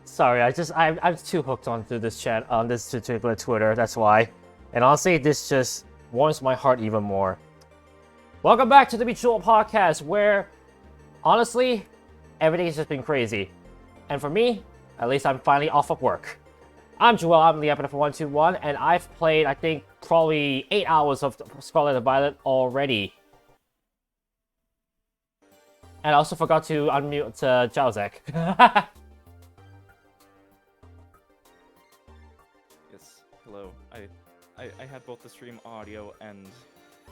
Sorry, I'm too hooked onto this chat on this particular Twitter. That's why. And honestly, this just warms my heart even more. Welcome back to the Bejeweled podcast, where honestly, everything's just been crazy. And for me, at least I'm finally off of work. I'm Joel, I'm the Epitaph 121, and I've played, I think, probably 8 hours of Scarlet and Violet already. And I also forgot to unmute Jackbox. Yes, hello. I had both the stream audio and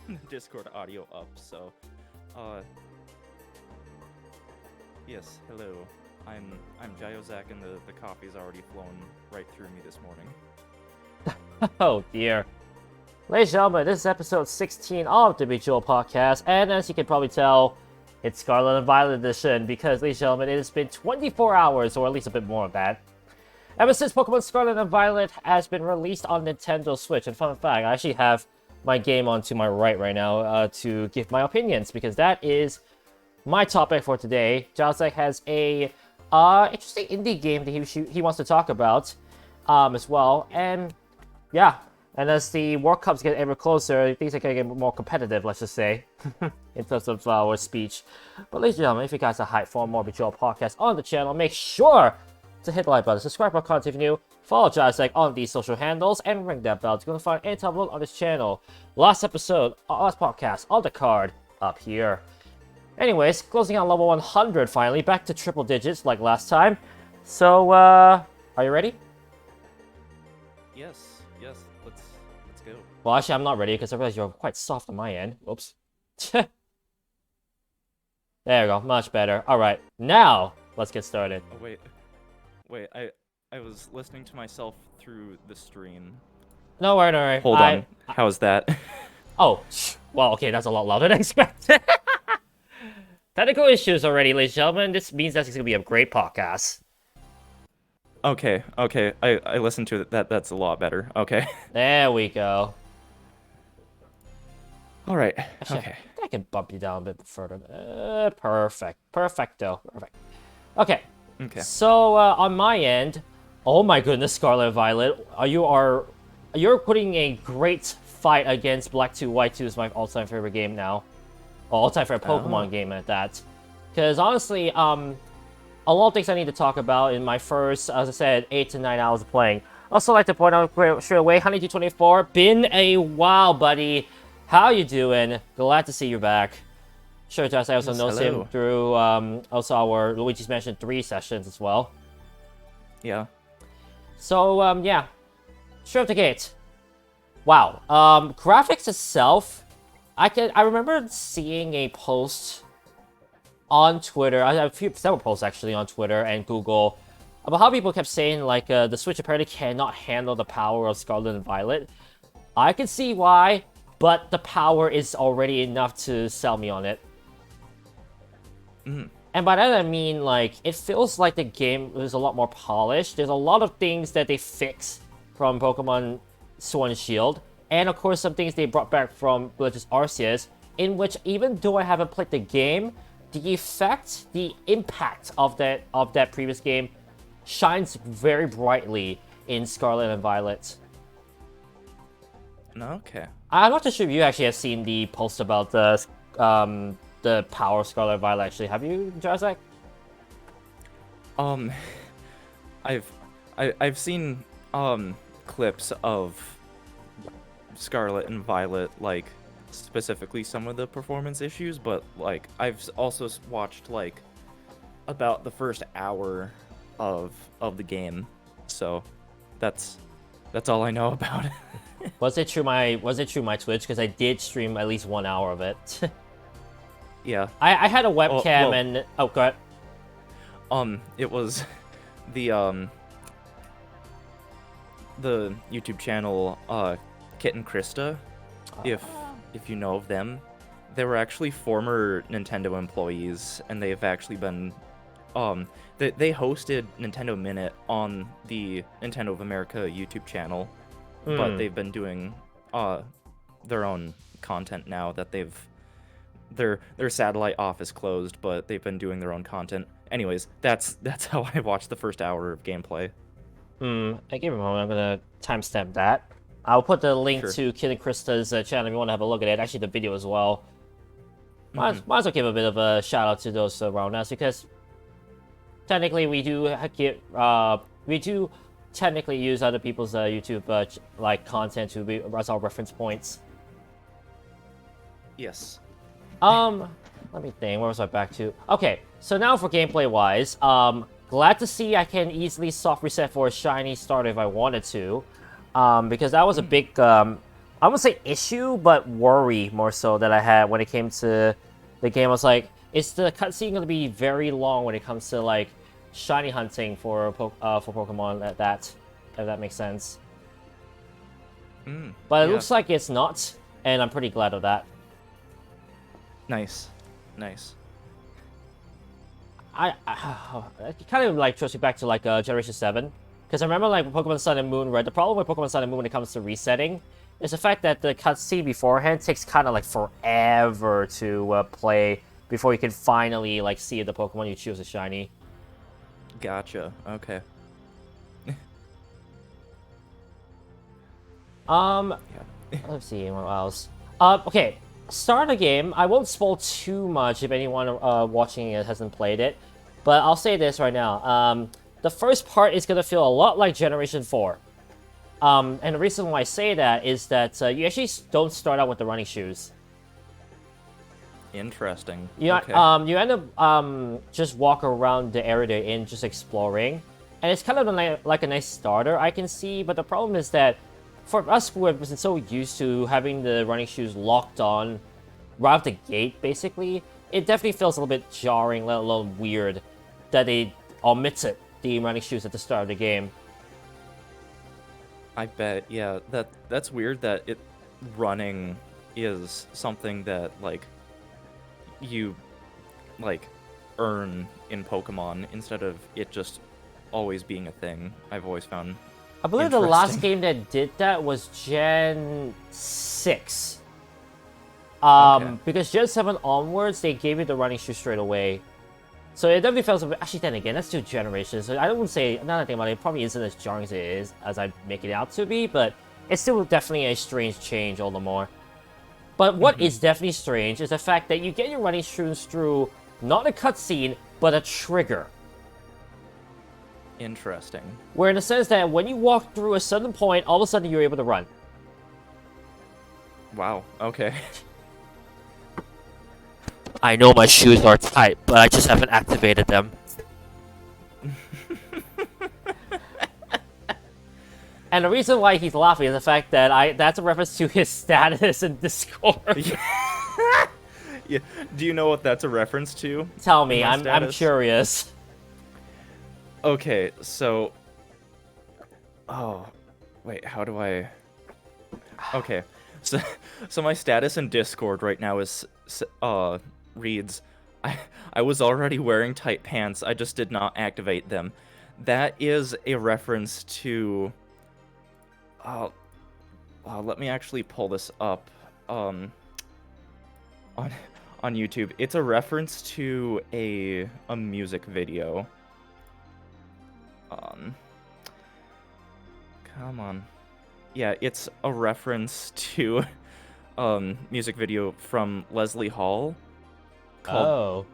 the Discord audio up, so yes, hello. I'm Jackbox, and the coffee's already flown right through me this morning. Oh dear. Ladies and gentlemen, this is episode 16 of the Bejeweled podcast, and as you can probably tell, it's Scarlet and Violet edition, because, ladies and gentlemen, it has been 24 hours, or at least a bit more of that, ever since Pokemon Scarlet and Violet has been released on Nintendo Switch. And fun fact, I actually have my game on to my right now to give my opinions, because that is my topic for today. Jackbox has a interesting indie game that he wants to talk about as well. And yeah, and as the World Cups get ever closer, things are going to get more competitive, let's just say, in terms of our speech. But ladies and gentlemen, if you guys are hyped for more Bejeweled podcasts on the channel, make sure to hit the like button, subscribe for content if you're new, follow Jackbox on these social handles, and ring that bell to find any time on this channel. Last podcast on the card up here. Anyways, closing on level 100 finally, back to triple digits like last time. So, are you ready? Yes, let's go. Well, actually, I'm not ready because I realize you're quite soft on my end. Oops. There we go, much better. Alright, now, let's get started. Oh, wait, I was listening to myself through the stream. No worry. Hold on, how's that? Oh, well, okay, that's a lot louder than expected. Technical issues already, ladies and gentlemen. This means that it's going to be a great podcast. Okay, I listened to it. That's a lot better. Okay. There we go. All right. Actually, Okay. I can bump you down a bit further. Perfect. Perfecto. Perfect. Okay. Okay. So, on my end, oh my goodness, Scarlet and Violet, you're putting a great fight against Black 2, White 2 is my all-time favorite game now. All-time favorite Pokemon game at that. Because honestly, a lot of things I need to talk about in my first, as I said, 8 to 9 hours of playing. Also like to point out straight away, Honey224, been a while, buddy. How you doing? Glad to see you back. Sure, Josh, I also know him through also our Luigi's Mansion 3 sessions as well. Yeah. So, yeah. Straight up the gate. Wow. Graphics itself, I remember seeing a post on Twitter. I have several posts actually on Twitter and Google about how people kept saying like the Switch apparently cannot handle the power of Scarlet and Violet. I can see why, but the power is already enough to sell me on it. Mm. And by that I mean, like, it feels like the game is a lot more polished. There's a lot of things that they fixed from Pokemon Sword and Shield. And of course, some things they brought back from Villages Arceus, in which even though I haven't played the game, the effect, the impact of that previous game shines very brightly in Scarlet and Violet. Okay. I'm not too sure if you actually have seen the post about the power of Scarlet and Violet. Actually, have you, Jackbox? I've seen clips of Scarlet and Violet, like specifically some of the performance issues, but like I've also watched like about the first hour of the game, so that's all I know about it. Was it through my Twitch? Because I did stream at least 1 hour of it. Yeah. I had a webcam and oh, go ahead. It was the YouTube channel Kit and Krista, if you know of them. They were actually former Nintendo employees, and they've actually been they hosted Nintendo Minute on the Nintendo of America YouTube channel, but they've been doing their own content now that they've their satellite office closed, but they've been doing their own content. Anyways, that's how I watched the first hour of gameplay. I give me a moment. I'm gonna timestamp that. I'll put the link Sure. to Kid and Krista's channel if you want to have a look at it. Actually, the video as well. Might as well give a bit of a shout out to those around us because technically we do technically use other people's YouTube like content to be as our reference points. Yes. Let me think. Where was I back to? Okay, so now for gameplay wise, glad to see I can easily soft reset for a shiny starter if I wanted to, because that was a big I wouldn't say issue, but worry more so that I had when it came to the game. I was like, is the cutscene going to be very long when it comes to like shiny hunting for Pokemon if that makes sense. But it looks like it's not, and I'm pretty glad of that. Nice. I kind of like trust me back to like Generation 7, because I remember like Pokemon Sun and Moon, right? The problem with Pokemon Sun and Moon when it comes to resetting is the fact that the cutscene beforehand takes kind of like forever to play before you can finally like see the Pokemon you choose as shiny. Gotcha. Okay. Let's see what else. Okay, start the game. I won't spoil too much if anyone watching it hasn't played it, but I'll say this right now. The first part is gonna feel a lot like Generation 4. And the reason why I say that is that you actually don't start out with the running shoes. Interesting. You Okay. you end up just walk around the area they're in, just exploring, and it's kind of like a nice starter I can see. But the problem is that for us who have been so used to having the running shoes locked on right off the gate, basically, it definitely feels a little bit jarring, let alone weird, that they omitted the running shoes at the start of the game. I bet. Yeah. That's weird that running is something that like you like earn in Pokemon instead of it just always being a thing. I've always found I believe the last interesting. game that did that was Gen 6. Okay. Because Gen 7 onwards, they gave you the running shoe straight away. So it definitely feels a bit... Actually, then again, that's 2 generations. So I wouldn't say... Now that I think about it, it probably isn't as jarring as it is, as I make it out to be, but it's still definitely a strange change all the more. But what is definitely strange is the fact that you get your running shoes through not a cutscene, but a trigger. Interesting. Where in the sense that when you walk through a certain point, all of a sudden you're able to run. Wow. Okay. I know my shoes are tight, but I just haven't activated them. And the reason why he's laughing is the fact that that's a reference to his status in Discord. Yeah. Do you know what that's a reference to? Tell me, My I'm status? curious. Okay, so... Oh, wait, how do I... Okay, so my status in Discord right now is, reads, I was already wearing tight pants, I just did not activate them. That is a reference to... let me actually pull this up, on YouTube. It's a reference to a music video. Come on. Yeah, it's a reference to music video from Leslie Hall called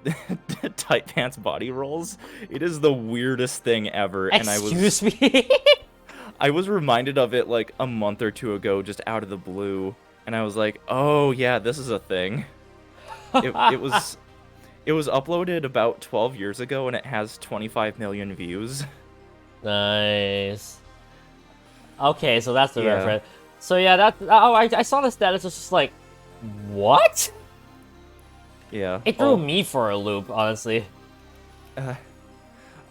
Tight Pants Body Rolls. It is the weirdest thing ever. Excuse me? I was reminded of it like a month or two ago, just out of the blue, and I was like, "Oh yeah, this is a thing." It was uploaded about 12 years ago, and it has 25 million views. Nice. Okay, so that's the Yeah. reference. So yeah, I saw the status. Was just like, what? Yeah. It threw me for a loop, honestly.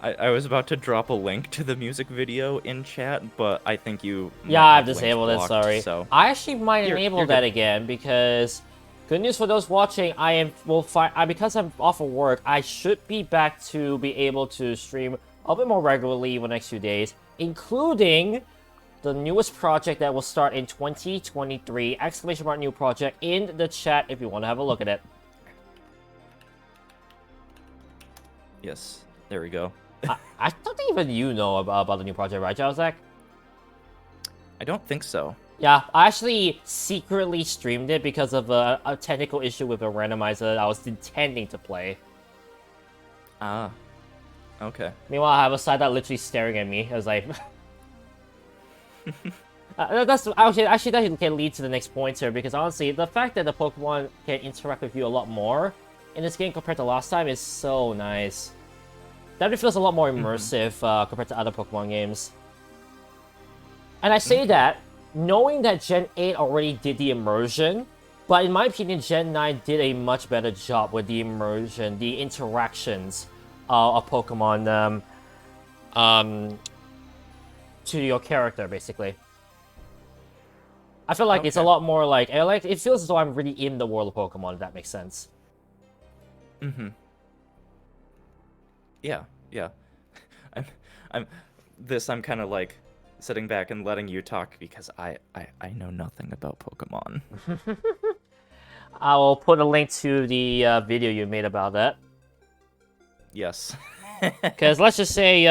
I was about to drop a link to the music video in chat, but I think you. Yeah, might I've have links disabled it. blocked, Sorry. So I actually might You're enable good. that again because good news for those watching. Because I'm off of work. I should be back to be able to stream a bit more regularly in the next few days, including the newest project that will start in 2023! ! New project in the chat if you want to have a look at it. Yes, there we go. I don't think even you know about the new project, right, Jackbox? I don't think so. Yeah, I actually secretly streamed it because of a technical issue with a randomizer that I was intending to play. Ah, okay. Meanwhile, I have a side that literally staring at me. I was like... that's actually that can lead to the next pointer, because honestly, the fact that the Pokemon can interact with you a lot more in this game compared to last time is so nice. Definitely feels a lot more immersive compared to other Pokemon games. And I say that knowing that Gen 8 already did the immersion, but in my opinion, Gen 9 did a much better job with the immersion, the interactions of Pokemon to your character, basically. I feel like it's a lot more like it feels as though I'm really in the world of Pokemon, if that makes sense. Yeah. I'm kind of like sitting back and letting you talk because I know nothing about Pokemon. I will put a link to the video you made about that. Yes. Because let's just say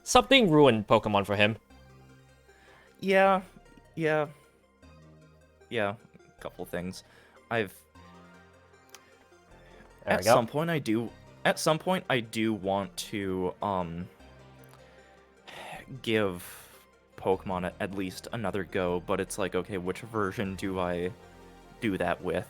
something ruined Pokemon for him. Yeah. A couple things. At some point I do want to give Pokemon at least another go, but it's like, okay, which version do I do that with?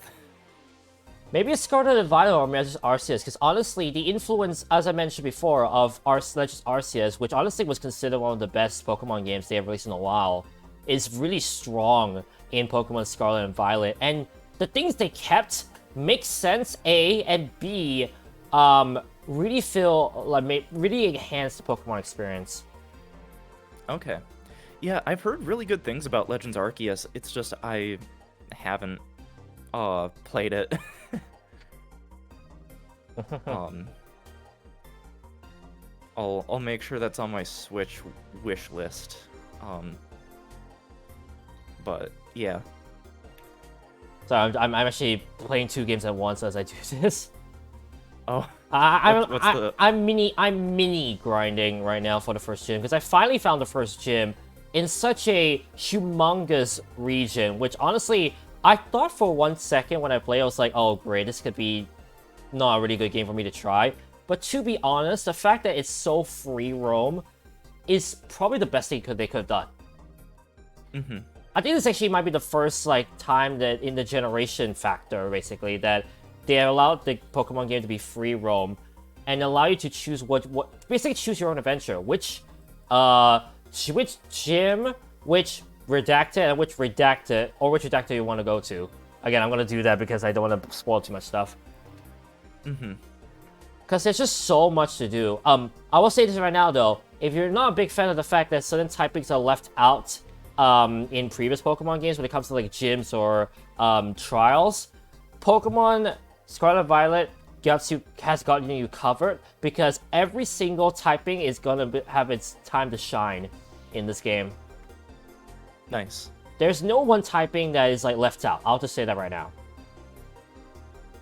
Maybe it's Scarlet and Violet or maybe just Arceus, because honestly, the influence, as I mentioned before, of Legends Arceus, which honestly was considered one of the best Pokemon games they have released in a while, is really strong in Pokemon Scarlet and Violet. And the things they kept make sense, A, and B, really feel like really enhance the Pokemon experience. Okay. Yeah, I've heard really good things about Legends Arceus. It's just I haven't played it. I'll make sure that's on my Switch wish list. But yeah. So I'm actually playing 2 games at once as I do this. Oh. I'm mini grinding right now for the first gym, because I finally found the first gym in such a humongous region, which honestly I thought for 1 second when I played, I was like, oh great, this could be not a really good game for me to try. But to be honest, the fact that it's so free roam is probably the best thing they could have done. I think this actually might be the first time that in the generation factor, basically, that they allowed the Pokemon game to be free roam and allow you to choose basically choose your own adventure, which gym, which redacted, and which redacted you want to go to. Again, I'm gonna do that because I don't want to spoil too much stuff. Because there's just so much to do. I will say this right now though, if you're not a big fan of the fact that certain typings are left out in previous Pokemon games when it comes to gyms or trials, Pokemon Scarlet Violet has gotten you covered, because every single typing is gonna have its time to shine in this game. Nice. There's no one typing that is left out. I'll just say that right now.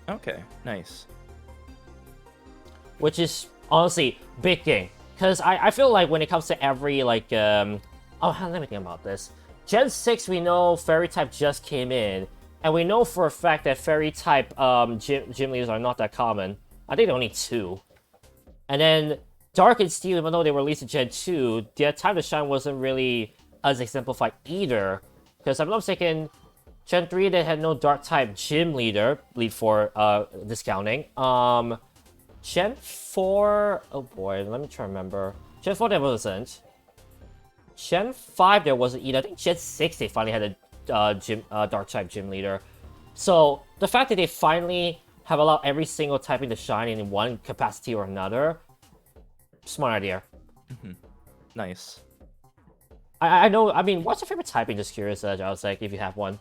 Okay, nice. Which is honestly big thing, because I feel like when it comes to every let me think about this. Gen 6, we know Fairy type just came in, and we know for a fact that Fairy type gym leaders are not that common. I think they're only 2. And then Dark and Steel, even though they were released in Gen 2, their time to shine wasn't really as exemplified either. Because I'm not mistaken, Gen 3 they had no Dark type gym lead for discounting. Gen 4, oh boy, let me try to remember. Gen 4 there wasn't. Gen 5 there wasn't either. I think Gen 6 they finally had a Dark type gym leader. So the fact that they finally have allowed every single typing to shine in one capacity or another, smart idea. Nice. I know. I mean, what's your favorite typing? Just curious, I was like, if you have one.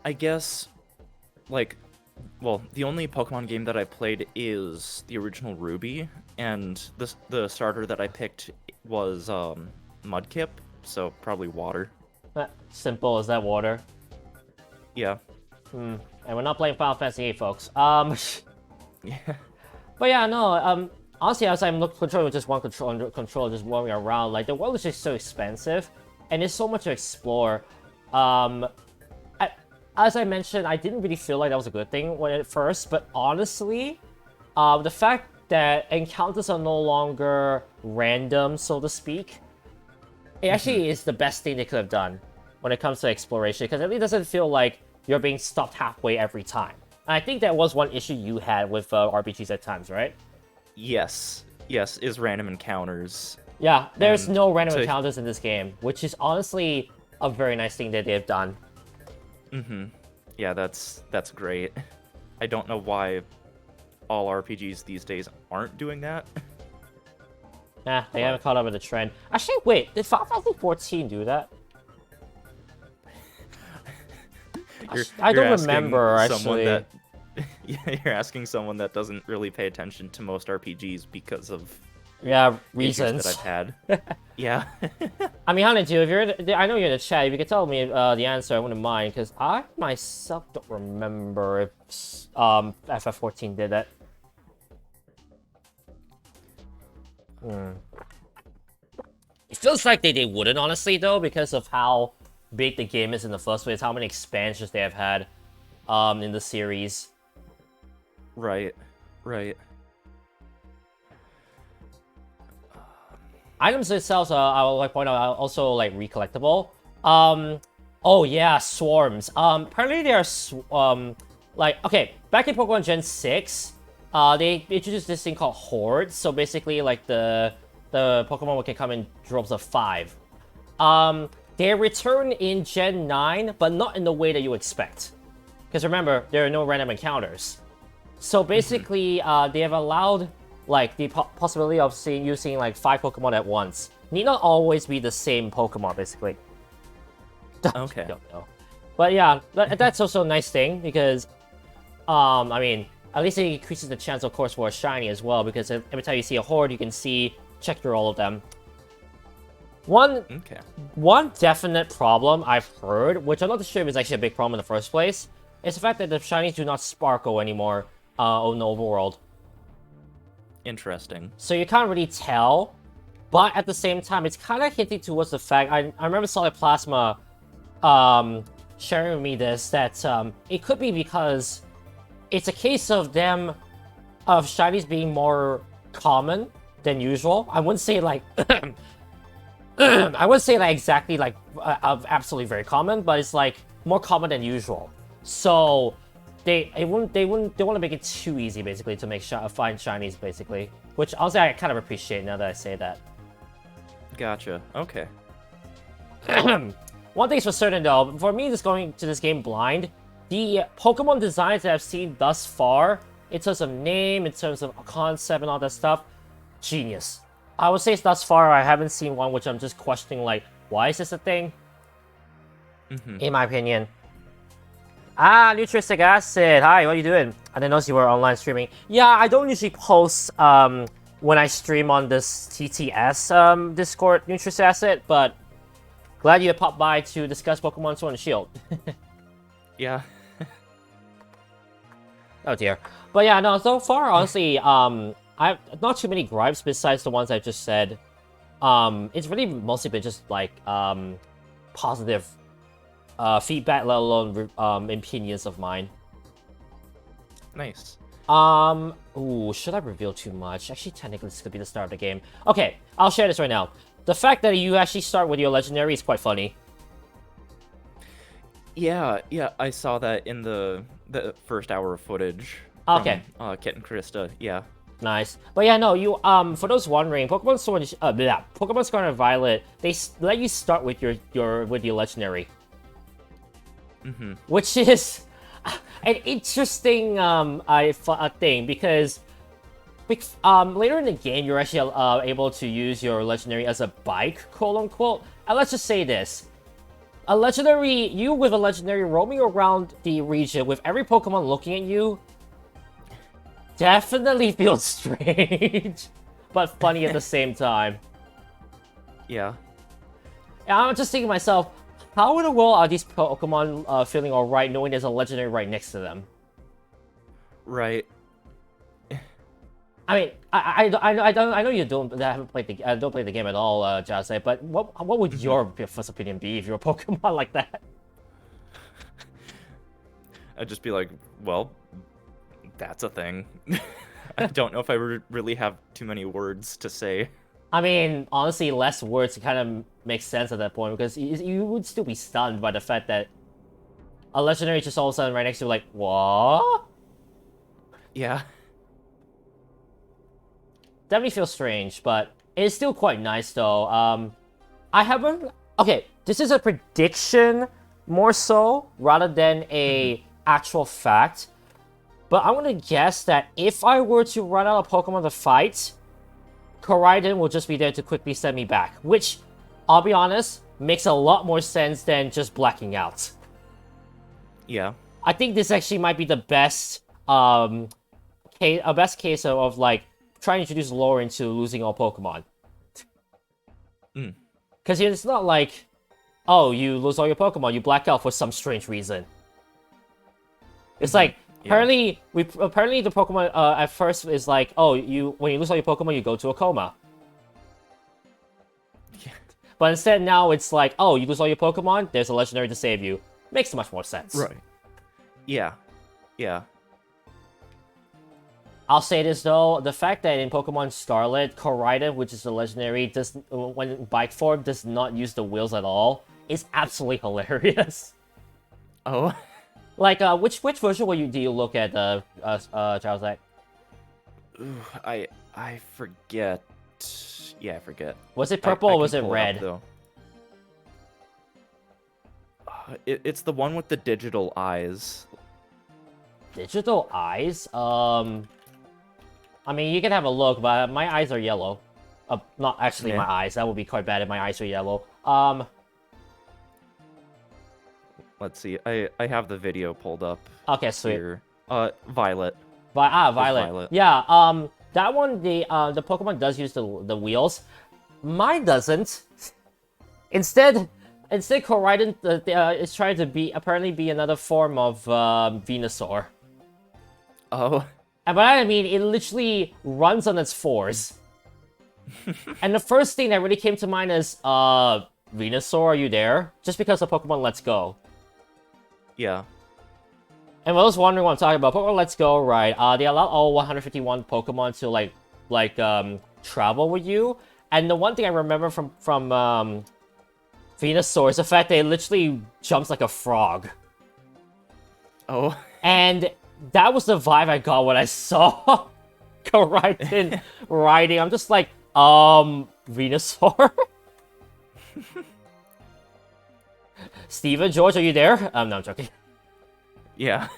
I guess, well, the only Pokemon game that I played is the original Ruby, and the starter that I picked was Mudkip, so probably water. Simple as that, water. Yeah. And we're not playing Final Fantasy VIII, folks. Yeah. But yeah, no. Honestly, as I'm controlling just one control, just roaming around, like the world is just so expansive, and there's so much to explore. As I mentioned, I didn't really feel like that was a good thing at first, but honestly, the fact that encounters are no longer random, so to speak, it actually is the best thing they could have done when it comes to exploration, because it really doesn't feel like you're being stopped halfway every time. And I think that was one issue you had with RPGs at times, right? Yes. Yes, is random encounters. Yeah, there's no random encounters in this game, which is honestly a very nice thing that they've done. Yeah, that's great. I don't know why all RPGs these days aren't doing that. Nah, they haven't caught up with the trend. Actually, wait, did Final Fantasy 14 do that? I don't remember, actually. You're asking someone that doesn't really pay attention to most RPGs because of reasons that I've had. Yeah. I mean, Hanaju, if I know you're in the chat, if you could tell me the answer, I wouldn't mind, because I myself don't remember if FF14 did that. It feels like they wouldn't, honestly, though, because of how big the game is in the first place, how many expansions they have had in the series. Right. Items themselves, I will like point out, are also like recollectible. Oh yeah, swarms. Apparently they are like, okay, back in Pokemon Gen 6, they introduced this thing called hordes. So basically, like the Pokemon can come in droves of 5. They return in Gen 9, but not in the way that you expect. Because remember, there are no random encounters. So basically, they have allowed like the possibility of seeing like 5 Pokemon at once. Need not always be the same Pokemon, basically. Okay. Don't know. But yeah, that's also a nice thing because, I mean, at least it increases the chance, of course, for a shiny as well. Because every time you see a horde, you can check through all of them. One definite problem I've heard, which I'm not sure if it's actually a big problem in the first place, is the fact that the shinies do not sparkle anymore on the overworld. Interesting. So you can't really tell, but at the same time, it's kind of hinting towards the fact, I remember Solid Plasma sharing with me this, that it could be because it's a case of shinies being more common than usual. I wouldn't say like, I wouldn't say like exactly like absolutely very common, but it's like more common than usual. So they don't want to make it too easy, basically, to find shinies, basically. Which honestly I kind of appreciate now that I say that. Gotcha. Okay. One thing's for certain though, for me just going to this game blind, the Pokemon designs that I've seen thus far, in terms of name, in terms of concept and all that stuff, genius. I would say thus far I haven't seen one which I'm just questioning like, why is this a thing? In my opinion. Nutric Acid. Hi, what are you doing? I didn't notice you were online streaming. Yeah, I don't usually post when I stream on this TTS Discord, Nutric Acid, but glad you popped by to discuss Pokemon Sword and Shield. Yeah. Oh dear. But yeah, no, so far, honestly, I've not too many gripes besides the ones I just said. It's really mostly been just like positive feedback, let alone opinions of mine. Nice. Ooh, should I reveal too much? Actually, technically, this could be the start of the game. Okay, I'll share this right now. The fact that you actually start with your legendary is quite funny. Yeah, I saw that in the first hour of footage. Okay. From, Kit and Krista, yeah. Nice. But yeah, no, you for those wondering, Pokemon Scarlet and Violet, they let you start with your legendary. Which is an interesting thing because later in the game you're actually able to use your legendary as a bike, quote unquote. And let's just say this: you with a legendary roaming around the region with every Pokemon looking at you definitely feels strange, but funny at the same time. Yeah. And I'm just thinking to myself, How in the world are these Pokemon feeling alright knowing there's a legendary right next to them? Right. I mean, I know you haven't played don't play the game at all, Jase, but what would your first opinion be if you're a Pokemon like that? I'd just be like, well, that's a thing. I don't know if I really have too many words to say. I mean, honestly, less words kind of makes sense at that point, because you would still be stunned by the fact that a legendary just all of a sudden right next to you, like, what? Yeah. Definitely feels strange, but it's still quite nice, though. I haven't... Okay, this is a prediction, more so, rather than a actual fact. But I'm gonna guess that if I were to run out of Pokemon to fight, Koraidon will just be there to quickly send me back. Which, I'll be honest, makes a lot more sense than just blacking out. Yeah. I think this actually might be the best, best case of like, trying to introduce lore into losing all Pokemon. Because it's not like, oh, you lose all your Pokemon, you black out for some strange reason. It's like, apparently the Pokemon at first is like, oh, when you lose all your Pokemon, you go to a coma. Yeah. But instead now it's like, oh, you lose all your Pokemon, there's a legendary to save you. Makes much more sense. Right. Yeah. Yeah. I'll say this though, the fact that in Pokemon Scarlet, Koraidon, which is the legendary, when in bike form, does not use the wheels at all, is absolutely hilarious. Oh. Like, which version do you look at, Charles? Ooh, I forget. Yeah, I forget. Was it purple or was it red? It's the one with the digital eyes. Digital eyes? I mean, you can have a look, but my eyes are yellow. Not actually my eyes. That would be quite bad if my eyes are yellow. Let's see. I have the video pulled up. Okay, sweet. Here. Violet. Violet. Yeah, that one, the Pokemon does use the wheels. Mine doesn't. Instead Koraidon is trying to apparently be another form of Venusaur. Oh. And by that I mean, it literally runs on its fours. And the first thing that really came to mind is, Venusaur, are you there? Just because of Pokemon Let's Go. Yeah. And I was wondering what I'm talking about. Pokemon Let's Go, right? They allow all 151 Pokemon to travel with you. And the one thing I remember from Venusaur is the fact that it literally jumps like a frog. Oh. And that was the vibe I got when I saw Koraidon riding. I'm just like, Venusaur? Steven, George, are you there? No, I'm joking. Yeah.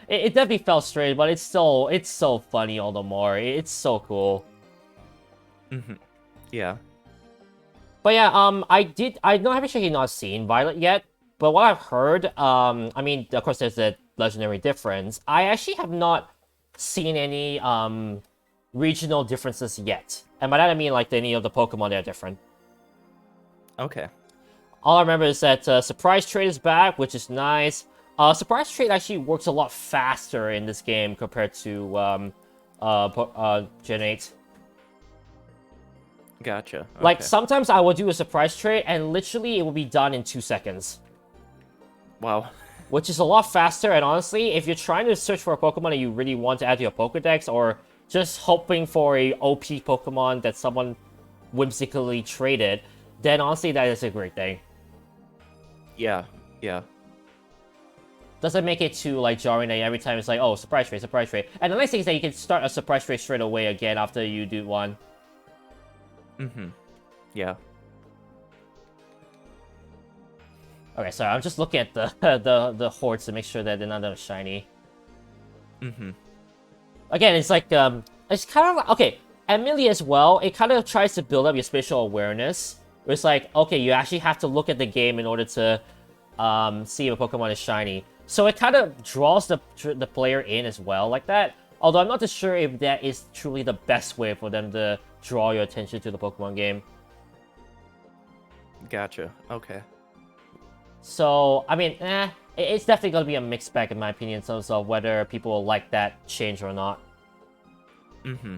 It definitely felt strange, but it's so funny all the more. It's so cool. Yeah. But yeah, I haven't actually not seen Violet yet, but what I've heard, I mean, of course there's a legendary difference. I actually have not seen any, regional differences yet. And by that I mean, like, any of the Pokemon that are different. Okay. All I remember is that Surprise Trade is back, which is nice. Surprise Trade actually works a lot faster in this game compared to Gen 8. Gotcha. Okay. Like, sometimes I will do a Surprise Trade, and literally it will be done in 2 seconds. Wow. Which is a lot faster, and honestly, if you're trying to search for a Pokemon that you really want to add to your Pokedex, or just hoping for a OP Pokemon that someone whimsically traded, then honestly, that is a great thing. Yeah, yeah. Doesn't make it too, like, jarring that every time it's like, oh, Surprise Trade, Surprise Trade. And the nice thing is that you can start a Surprise Trade straight away again after you do one. Yeah. Okay, sorry, I'm just looking at the hordes to make sure that they're not shiny. Again, it's like, it's kind of like, okay, Emily as well, it kind of tries to build up your spatial awareness. Where it's like, okay, you actually have to look at the game in order to see if a Pokemon is shiny. So it kind of draws the player in as well, like that. Although I'm not too sure if that is truly the best way for them to draw your attention to the Pokemon game. Gotcha. Okay. So, I mean, it's definitely gonna be a mixed bag in my opinion in terms of whether people will like that change or not. Mm-hmm.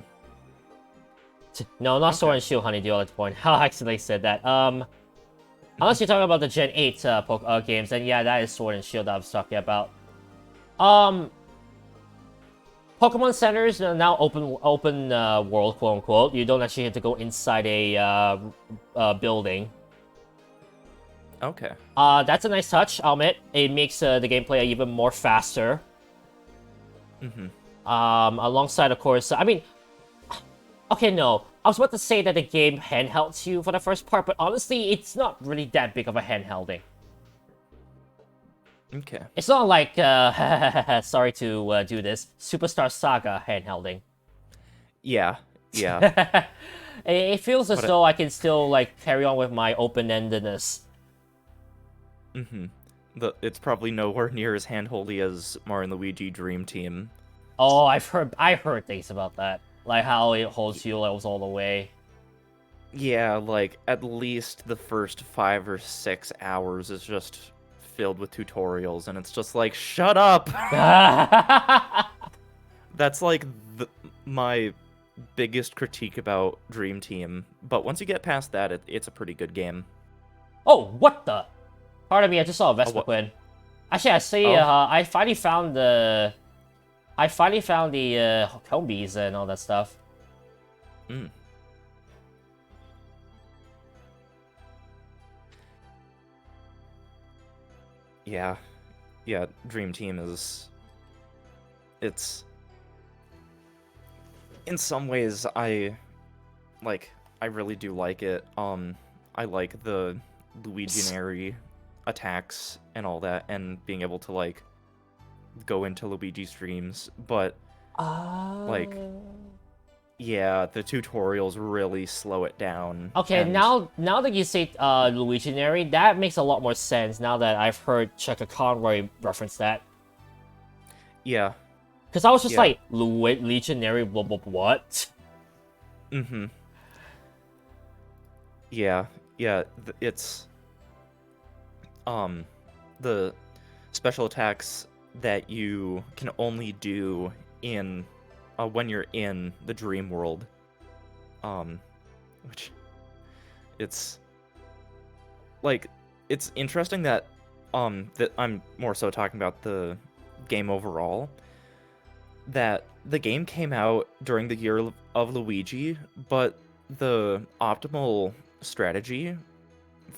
No, not Sword and Shield, Honeydew, I like to point. I accidentally said that. Unless you're talking about the Gen 8 games, then yeah, that is Sword and Shield that I was talking about. Pokemon Centers are now open world, quote unquote. You don't actually have to go inside a building. Okay. That's a nice touch, I'll admit. It makes the gameplay even more faster. Mm-hmm. Alongside, of course, I mean, okay, no. I was about to say that the game handhelds you for the first part, but honestly, it's not really that big of a handhelding. Okay. It's not like, sorry to do this, Superstar Saga handhelding. Yeah. Yeah. It feels as though I can still, like, carry on with my open-endedness. Mm-hmm. It's probably nowhere near as handholdy as Mario and Luigi Dream Team. Oh, I heard things about that. Like, how it holds you levels all the way. Yeah, like, at least the first 5 or 6 hours is just filled with tutorials, and it's just like, shut up! That's, like, my biggest critique about Dream Team. But once you get past that, it's a pretty good game. Oh, what the? Pardon me, I just saw a Vespiquen. Actually, I see, I finally found the Combies and all that stuff. Mm. Yeah. Yeah, Dream Team is... It's... In some ways, I really do like it. I like the Luiginary attacks and all that, and being able to, like, go into Luigi streams, but like, yeah, the tutorials really slow it down. Okay, and... now that you say Luiginary, that makes a lot more sense now that I've heard Cheka Conroy reference that. Yeah. Because I was just like, Legionary, what? Mm-hmm. Yeah, it's... the special attacks that you can only do in when you're in the dream world, which it's like, it's interesting that that I'm more so talking about the game overall, that the game came out during the year of Luigi, but the optimal strategy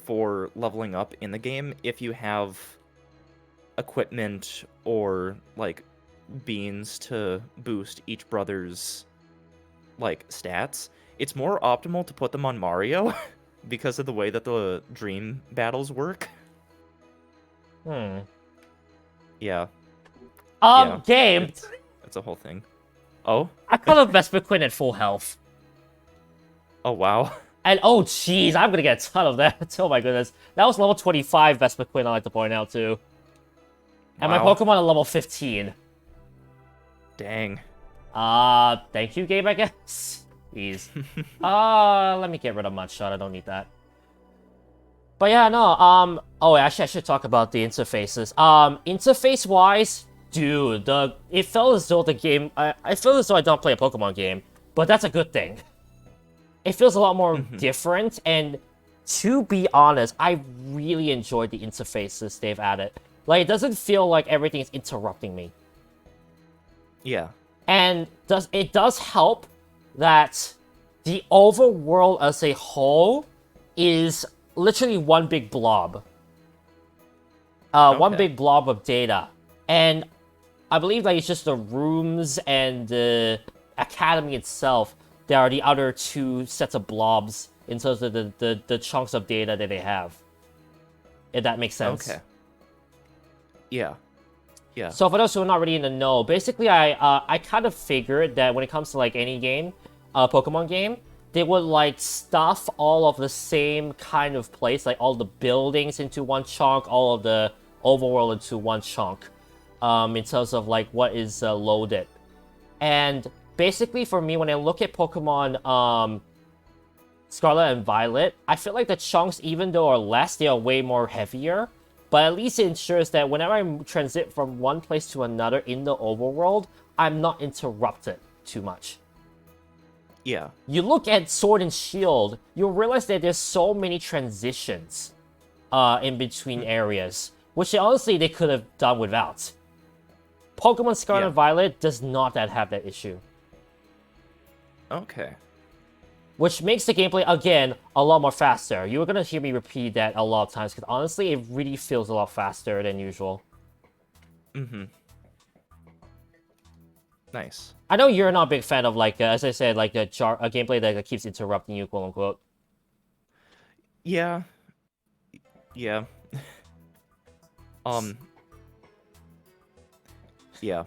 for leveling up in the game, if you have equipment or, like, beans to boost each brother's, like, stats, it's more optimal to put them on Mario because of the way that the dream battles work. Yeah. Game! It's a whole thing. Oh? I caught a Vespiquen at full health. Oh, wow. And, oh, jeez, I'm gonna get a ton of that. Oh, my goodness. That was level 25 Vespiquen, I like to point out, too. And my Pokemon are level 15. Dang. Thank you, game, I guess. Jeez. Let me get rid of Mudshot. I don't need that. But yeah, no, oh, actually, I should talk about the interfaces. Interface-wise, dude, it felt as though the game... I feel as though I don't play a Pokemon game, but that's a good thing. It feels a lot more different, and to be honest, I really enjoyed the interfaces they've added. Like, it doesn't feel like everything is interrupting me. Yeah. And it does help that the overworld as a whole is literally one big blob. One big blob of data. And I believe like it's just the rooms and the academy itself that are the other two sets of blobs in terms of the chunks of data that they have. If that makes sense. Okay. Yeah. Yeah. So for those who are not really in the know, basically I kind of figured that when it comes to like any game, Pokemon game, they would like stuff all of the same kind of place, like all the buildings into one chunk, all of the overworld into one chunk, in terms of like what is loaded. And basically for me, when I look at Pokemon Scarlet and Violet, I feel like the chunks, even though are less, they are way more heavier. but at least it ensures that whenever I transit from one place to another in the overworld, I'm not interrupted too much. Yeah. You look at Sword and Shield, you'll realize that there's so many transitions in between areas, which honestly they could have done without. Pokemon Scarlet and Violet does not have that issue. Okay. Which makes the gameplay, again, a lot more faster. You're going to hear me repeat that a lot of times, because honestly, it really feels a lot faster than usual. Mm-hmm. Nice. I know you're not a big fan of, like, as I said, like, a gameplay that keeps interrupting you, quote-unquote. Yeah. Yeah. Yeah.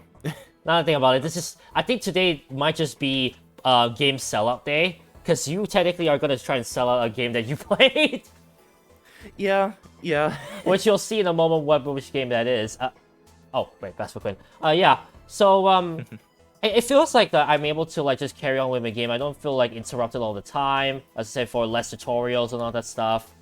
Another thing about it, I think today might just be game sellout day, because you technically are going to try and sell out a game that you played. Yeah. Which you'll see in a moment which game that is. Oh, wait, that's for Quinn. Yeah, so, it feels like I'm able to, like, just carry on with my game. I don't feel, like, interrupted all the time, as I said, for less tutorials and all that stuff.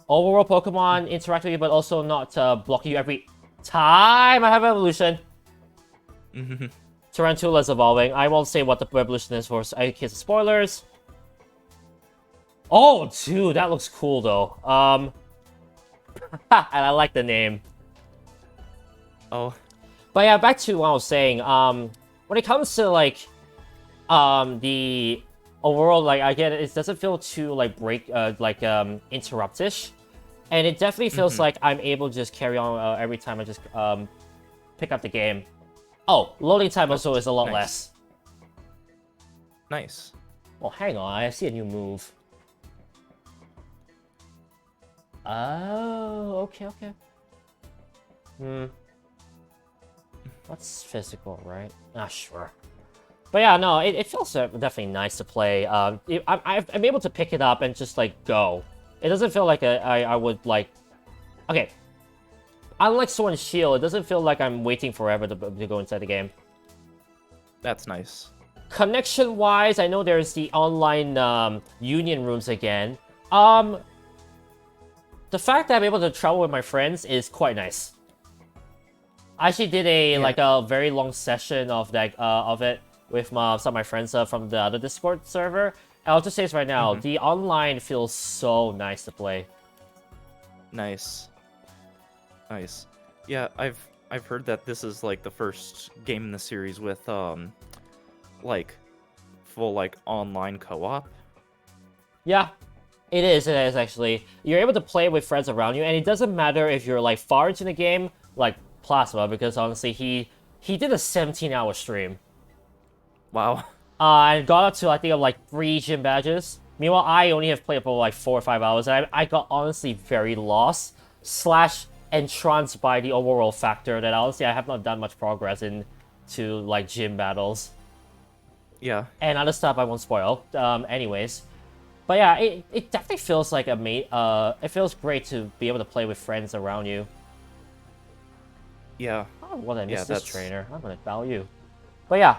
Overall Pokemon interact with you, but also not blocking you every time I have evolution. Tarantula's evolving. I won't say what the evolution is for in case of spoilers. Oh, dude, that looks cool, though. And I like the name. Oh. But yeah, back to what I was saying. When it comes to, like, the overall, like, again, it doesn't feel too, like, interruptish. And it definitely feels like I'm able to just carry on every time I just pick up the game. Oh, loading time also is a lot less. Nice. Oh, hang on, I see a new move. Oh, okay. That's physical, right? Ah, sure. But yeah, no, it feels definitely nice to play. I'm able to pick it up and just, like, go. It doesn't feel like I would, like... Okay. Unlike Sword and Shield, it doesn't feel like I'm waiting forever to go inside the game. That's nice. Connection-wise, I know there's the online union rooms again. The fact that I'm able to travel with my friends is quite nice. I actually did like a very long session of that of it with some of my friends from the other Discord server. And I'll just say this right now, the online feels so nice to play. Nice. Yeah, I've heard that this is like the first game in the series with like full like online co-op. Yeah. It is actually. You're able to play with friends around you, and it doesn't matter if you're like far into the game, like Plasma, because honestly he did a 17-hour stream. Wow. And got up to, I think, like 3 gym badges. Meanwhile, I only have played for like 4 or 5 hours, and I got honestly very lost / entranced by the overall factor that honestly I have not done much progress into like gym battles. Yeah. And other stuff I won't spoil. Anyways. But yeah, it definitely feels like it feels great to be able to play with friends around you. Yeah. Oh, what I missed this trainer. I'm gonna battle you. But yeah,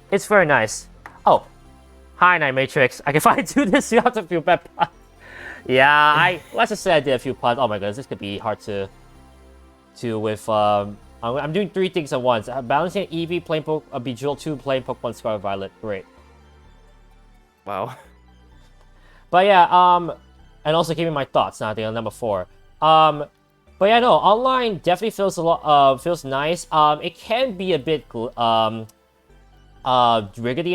it's very nice. Oh, hi Night Matrix. If I do this, you have to feel bad. Yeah, let's just say I did a few puns. Oh my goodness, this could be hard to with. I'm doing 3 things at once. Balancing Eevee, playing Bejeweled 2, playing Pokemon Scarlet Violet. Great. Wow. But yeah, and also giving my thoughts now. I think on number 4. But yeah, no, online definitely feels feels nice. It can be a bit riggedy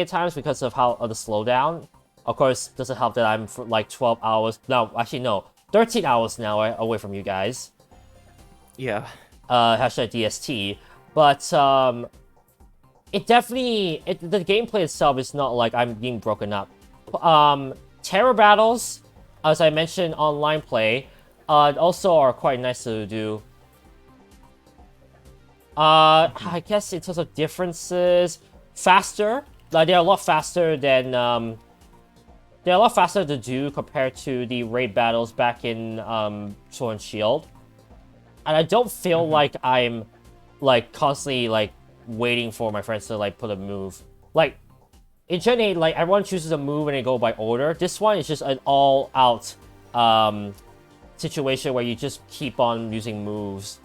at times because of how the slowdown. Of course, doesn't help that I'm for like 12 hours. No, actually no, 13 hours now away from you guys. Yeah. Hashtag DST. But it definitely the gameplay itself is not like I'm being broken up. Terror battles, as I mentioned, online play, also are quite nice to do. I guess in terms of differences, faster. Like they're a lot faster than they're a lot faster to do compared to the raid battles back in Sword and Shield. And I don't feel like I'm like constantly like waiting for my friends to like put a move. Like in Gen 8, like everyone chooses a move and they go by order. This one is just an all-out situation where you just keep on using moves.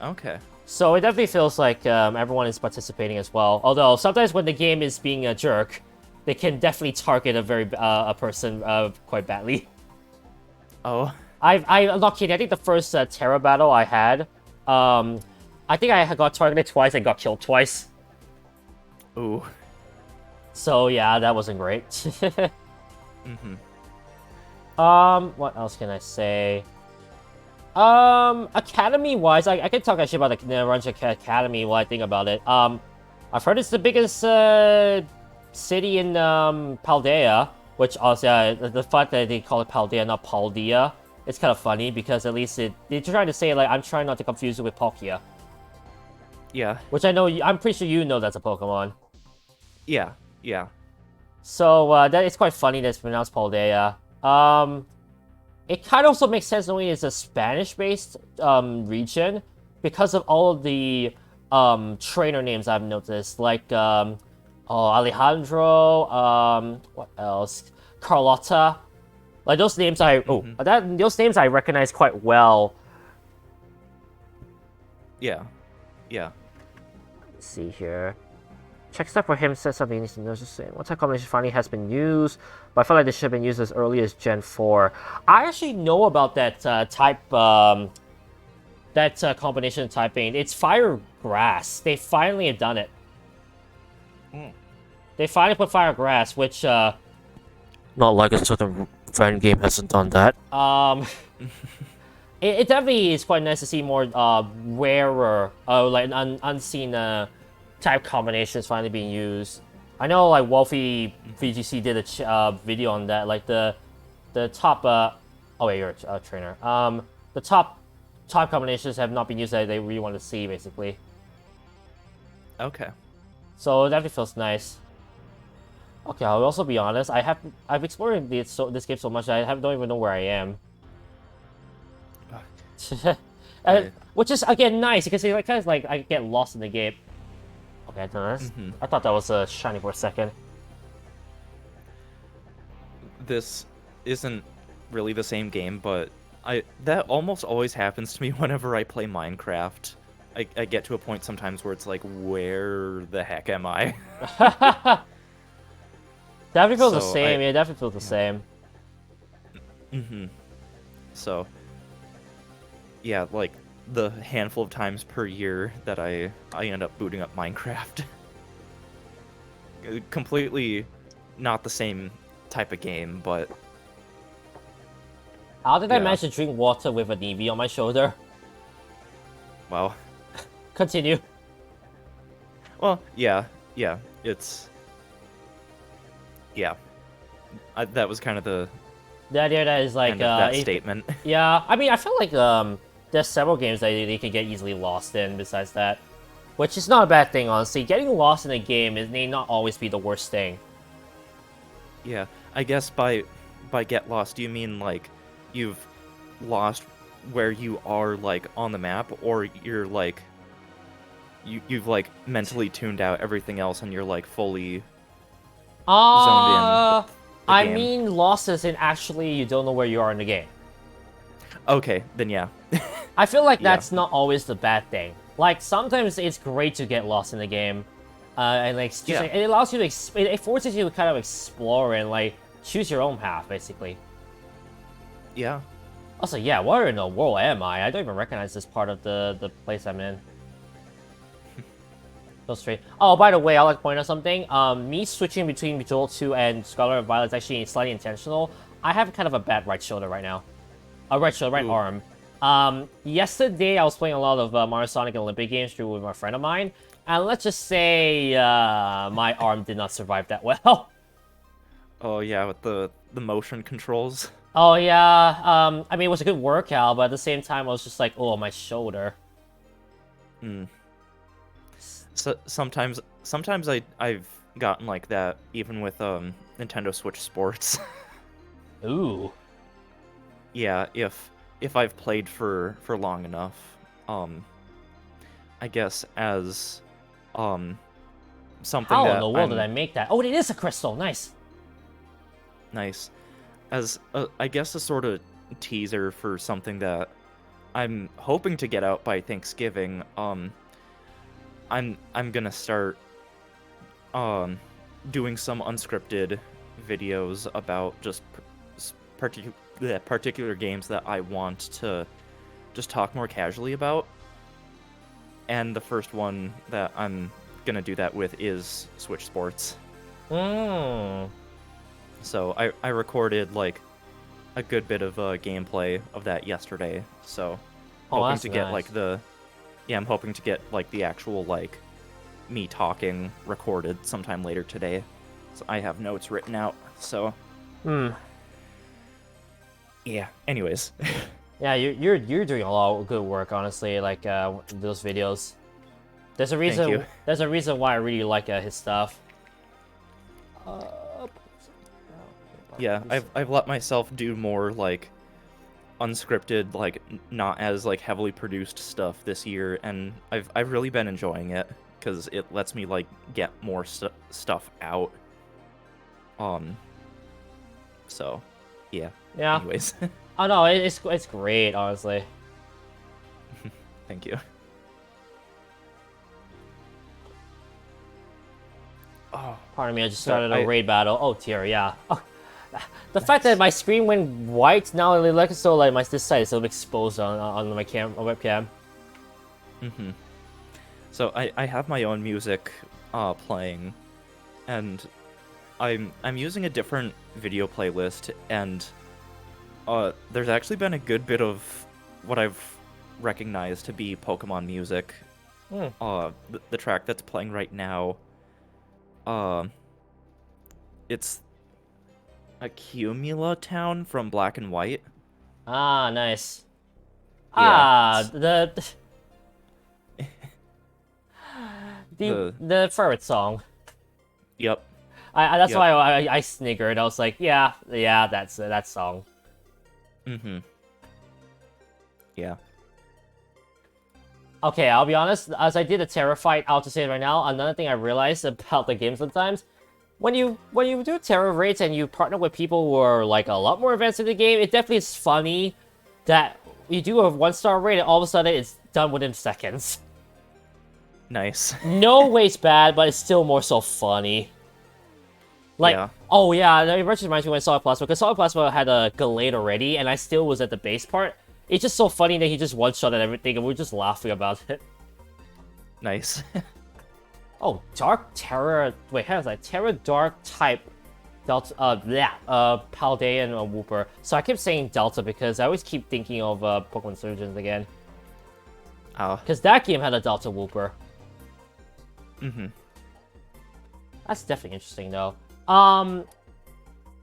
Okay. So it definitely feels like everyone is participating as well. Although sometimes when the game is being a jerk, they can definitely target a person quite badly. Oh. I'm not kidding. I think the first Terra battle I had, I think I got targeted twice and got killed twice. Ooh. So yeah, that wasn't great. What else can I say? Academy-wise, I can talk actually about the Ranch Academy, what I think about it. I've heard it's the biggest city in Paldea, which also, the fact that they call it Paldea, not Paldea, it's kind of funny because at least they're trying to say, like, I'm trying not to confuse it with Palkia. Yeah. Which I know, I'm pretty sure you know that's a Pokemon. Yeah. Yeah. So, that is quite funny that it's pronounced Paldea. It kind of also makes sense knowing it's a Spanish-based region because of all of the trainer names I've noticed, like Alejandro, what else? Carlotta. Like those names those names I recognize quite well. Yeah. Yeah. Let's see here. Check stuff for him says something he needs to know. Just saying, what type combination finally has been used, but I feel like this should have been used as early as Gen 4. I actually know about that combination typing. It's Fire Grass. They finally have done it. They finally put Fire Grass, which not like a certain fan game hasn't done that. It definitely is quite nice to see more rarer, like unseen type combinations finally being used. I know like Wolfie VGC did a video on that, like the top oh wait, you're a trainer. The top combinations have not been used that they really want to see, basically. Okay. So it definitely feels nice. Okay, I'll also be honest. I've explored this game so much that I don't even know where I am. Which is again nice because it kind of like I get lost in the game. Okay, I thought that was shiny for a second. This isn't really the same game, but that almost always happens to me whenever I play Minecraft. I get to a point sometimes where it's like, where the heck am I? Definitely feels the same. Yeah, definitely feels the same. So, yeah, like the handful of times per year that I end up booting up Minecraft. Completely not the same type of game, but... How did I manage to drink water with an EV on my shoulder? Well... Continue. Well, yeah, it's... Yeah. That was kind of the idea that is like... that statement. Yeah, I mean, I feel like there's several games that they can get easily lost in besides that. Which is not a bad thing, honestly. Getting lost in a game may not always be the worst thing. Yeah, I guess by get lost, do you mean like you've lost where you are like on the map, or you're like you've like mentally tuned out everything else and you're like fully zoned in? I mean lost as in actually you don't know where you are in the game. Okay, then yeah. I feel like that's not always the bad thing. Like, sometimes it's great to get lost in the game. And, like, it allows you to... It forces you to kind of explore and, like, choose your own path, basically. Yeah. Also, yeah, where in the world am I? I don't even recognize this part of the place I'm in. So straight. Oh, by the way, I'd like to point out something. Me switching between Bejeweled 2 and Scarlet and Violet is actually slightly intentional. I have kind of a bad right shoulder right now. Right arm. Yesterday, I was playing a lot of Mario Sonic Olympic games with my friend of mine, and let's just say my arm did not survive that well. Oh yeah, with the motion controls. Oh yeah, I mean it was a good workout, but at the same time I was just like, oh, my shoulder. So sometimes I've gotten like that even with Nintendo Switch Sports. Ooh. Yeah, if I've played for long enough, I guess as something How that in the world did I make that? Oh, it is a crystal. Nice. Nice. As I guess a sort of teaser for something that I'm hoping to get out by Thanksgiving. I'm gonna start doing some unscripted videos about just particular games that I want to just talk more casually about. And the first one that I'm gonna do that with is Switch Sports. Mm. So I recorded like a good bit of gameplay of that yesterday. So hoping that's to get nice. like I'm hoping to get like the actual like me talking recorded sometime later today. So I have notes written out. So yeah. Anyways. Yeah, you're doing a lot of good work, honestly. Like those videos. There's a reason. you. There's a reason why I really like his stuff. Yeah, I've let myself do more like unscripted, like not as like heavily produced stuff this year, and I've really been enjoying it because it lets me like get more stuff out. So, yeah. Yeah. Anyways, Oh no, it's great, honestly. thank you. Oh, Pardon me, I just So started a I- raid battle. Oh dear, yeah. Oh, the fact that my screen went white now, like so, like this side is still exposed on my webcam. So I have my own music playing, and I'm using a different video playlist, and there's actually been a good bit of what I've recognized to be Pokemon music. The track that's playing right now, it's Accumula Town from Black and White. Ah, nice. Yeah, The ferret song. Yep. That's Yep. why I sniggered. I was like, yeah, that's that song. Yeah. Okay, I'll be honest. As I did a Terra fight, I'll just say it right now. Another thing I realized about the game sometimes, when you do Terra raids and you partner with people who are like a lot more advanced in the game, it definitely is funny that you do a 1-star raid and all of a sudden it's done within seconds. Nice. No way it's bad, but it's still more so funny. Like, Yeah. oh yeah, it reminds me when Solid Plasma, because Solid Plasma had a Gallade already, and I still was at the base part. It's just so funny that he just one-shot at everything, and we're just laughing about it. Nice. Oh, Dark Terror. Wait, how's that? Terror Dark type Delta. Paldean and Wooper. So I keep saying Delta because I always keep thinking of Pokemon Surgeons again. Oh. Because that game had a Delta Wooper. That's definitely interesting, though.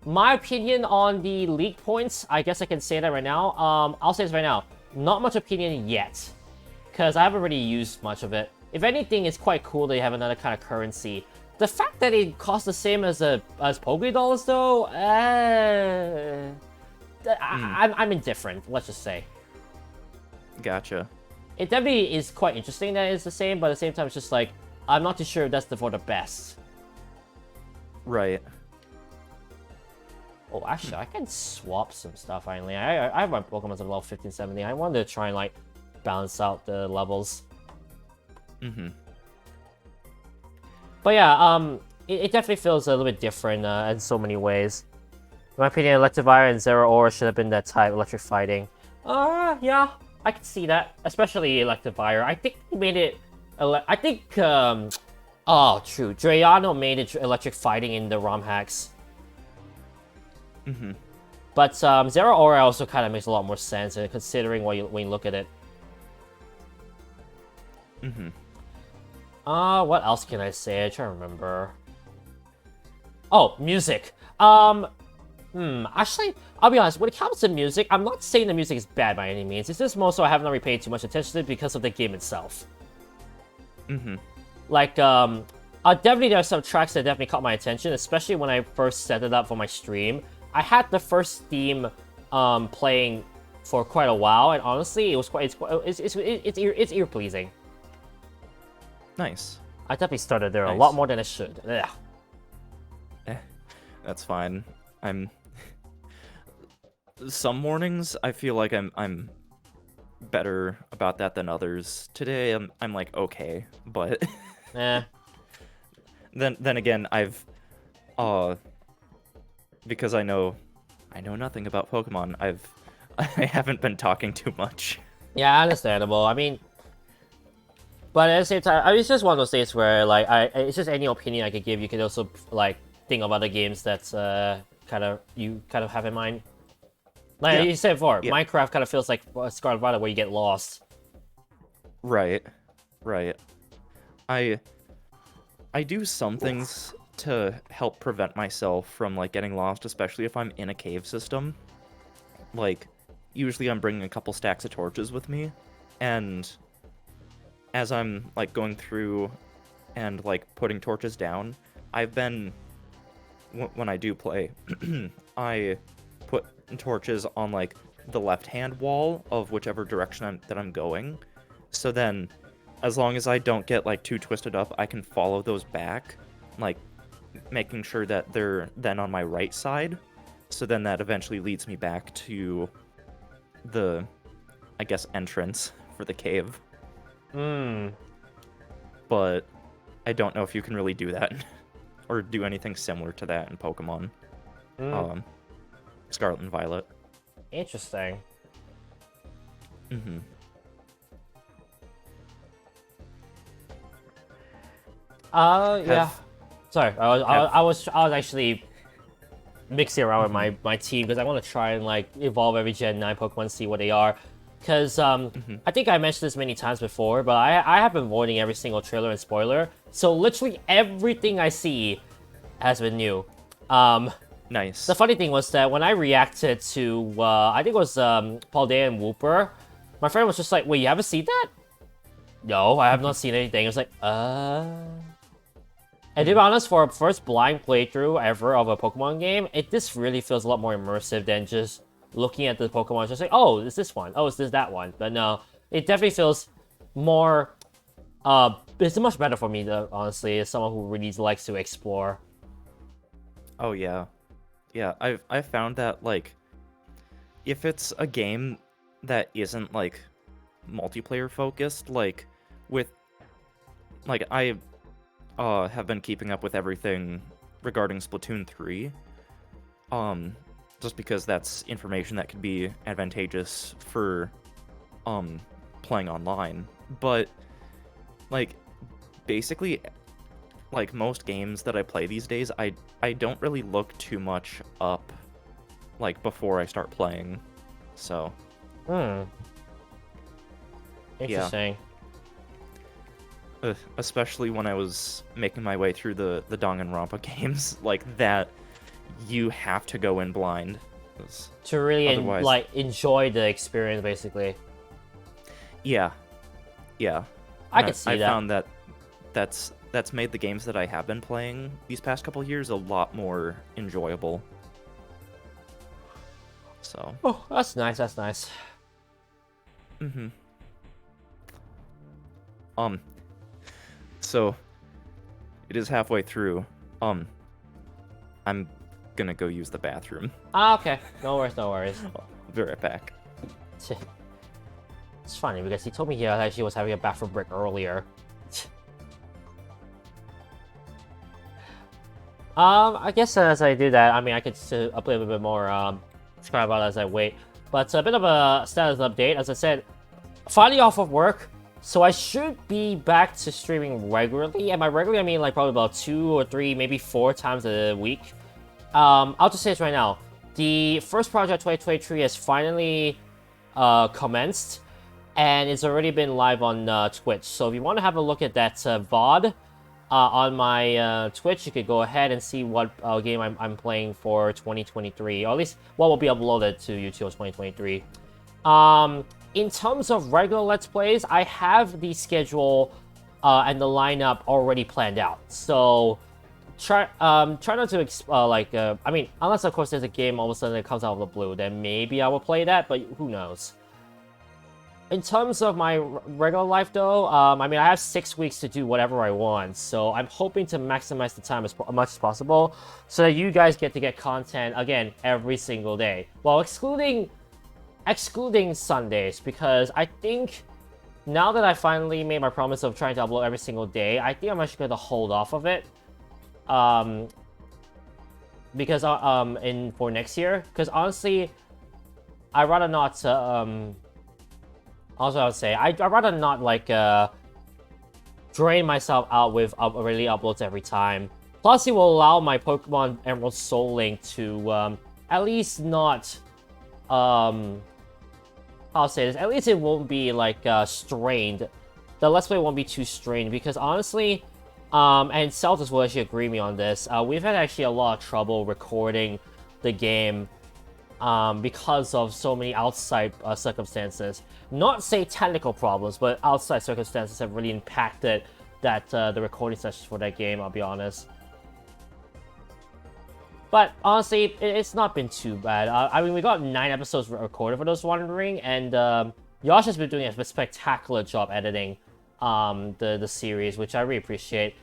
My opinion on the league points, I guess I can say that right now. I'll say this right now. Not much opinion yet. Because I haven't really used much of it. If anything, it's quite cool that you have another kind of currency. The fact that it costs the same as Poké Dollars, though, I'm indifferent, let's just say. Gotcha. It definitely is quite interesting that it's the same, but at the same time, it's just like, I'm not too sure if that's for the best. Right. Oh, actually, I can swap some stuff, finally. I have my Pokemon at level 15, 17. I wanted to try and, like, balance out the levels. But yeah, it definitely feels a little bit different in so many ways. In my opinion, Electivire and Zero Aura should have been that type, electric fighting. Yeah, I can see that. Especially Electivire. I think he made it... I think, oh, true. Drayano made it electric fighting in the ROM hacks. But Zero Aura also kind of makes a lot more sense considering when you look at it. What else can I say? I try to remember. Oh, music. Actually, I'll be honest, when it comes to music, I'm not saying the music is bad by any means. It's just more so I haven't really paid too much attention to it because of the game itself. Like, definitely there are some tracks that definitely caught my attention, especially when I first set it up for my stream. I had the first theme playing for quite a while, and honestly, it's ear pleasing. Nice. I definitely started there a Nice. lot more than I should. Ugh. That's fine. I'm some mornings I feel like I'm better about that than others. Today I'm like okay, but Eh. then again I've because I know nothing about Pokemon. I haven't been talking too much. Yeah, understandable. I mean, but at the same time, I mean, it's just one of those things where, like, it's just any opinion I could give. You could also, like, think of other games that's, you kind of have in mind. Like Yeah. you said before, Yeah. Minecraft kind of feels like Scarlet Violet where you get lost. Right. Right. I do some things to help prevent myself from like getting lost, especially if I'm in a cave system. Like, usually I'm bringing a couple stacks of torches with me, and as I'm like going through and like putting torches down, I've been when I do play, I put torches on like the left-hand wall of whichever direction I'm going. So then, as long as I don't get like too twisted up, I can follow those back, like making sure that they're then on my right side. So then that eventually leads me back to the, I guess, entrance for the cave. Hmm. But I don't know if you can really do that or do anything similar to that in Pokemon. Scarlet and Violet. Interesting. Mm-hmm. Yeah. Sorry, I was actually mixing around with my team because I want to try and like evolve every Gen 9 Pokemon, see what they are. Because I think I mentioned this many times before, but I have been avoiding every single trailer and spoiler. So literally everything I see has been new. Nice. The funny thing was that when I reacted to, I think it was Paldea and Wooper, my friend was just like, wait, you haven't seen that? No, I have not seen anything. I was like, And to be honest, for a first blind playthrough ever of a Pokemon game, this really feels a lot more immersive than just looking at the Pokemon, just like, oh, it's this one, oh, it's that one. But no, it definitely feels more, it's much better for me, though, honestly, as someone who really likes to explore. Oh, yeah. Yeah, I've found that, like, if it's a game that isn't, like, multiplayer focused, like, with, like, I have been keeping up with everything regarding Splatoon 3, just because that's information that could be advantageous for, playing online, but, like, basically, like, most games that I play these days, I don't really look too much up, like, before I start playing, so. Interesting. Especially when I was making my way through the Danganronpa games, like, that, you have to go in blind. To really, otherwise... like, enjoy the experience, basically. Yeah. Yeah. I can see that. I found that that's made the games that I have been playing these past couple years a lot more enjoyable. So. Oh, that's nice, that's nice. Mm-hmm. So, it is halfway through. I'm gonna go use the bathroom. Ah, okay. No worries, no worries. I'll be right back. It's funny because he told me he actually was having a bathroom break earlier. I guess as I do that, I mean, I could upload a little bit more Scarlet Violet as I wait. But a bit of a status update. As I said, finally off of work, so I should be back to streaming regularly. And by regularly, I mean like probably about 2 or 3, maybe 4 times a week. I'll just say this right now. The first project 2023 has finally commenced, and it's already been live on Twitch. So if you want to have a look at that VOD on my Twitch, you could go ahead and see what game I'm playing for 2023, or at least what will be uploaded to YouTube 2023. In terms of regular Let's Plays, I have the schedule and the lineup already planned out. So try not to I mean, unless of course there's a game all of a sudden that comes out of the blue, then maybe I will play that, but who knows. in terms of my regular life, though, I mean, I have 6 weeks to do whatever I want, so I'm hoping to maximize the time as much as possible, so that you guys get to get content again every single day. Well, excluding Sundays, because I think now that I finally made my promise of trying to upload every single day, I think I'm actually going to hold off of it, because for next year, because honestly, I'd rather not. Also, I would say I'd rather not like drain myself out with really uploads every time. Plus, it will allow my Pokemon Emerald Soul Link to at least not I'll say this. At least it won't be like strained. The Let's Play won't be too strained because honestly, and Celtics will actually agree with me on this. We've had actually a lot of trouble recording the game. Because of so many outside circumstances. Not say technical problems, but outside circumstances have really impacted the recording sessions for that game, I'll be honest. But honestly, it's not been too bad. I mean, we got 9 episodes recorded for those wondering, and Yosh has been doing a spectacular job editing the series, which I really appreciate.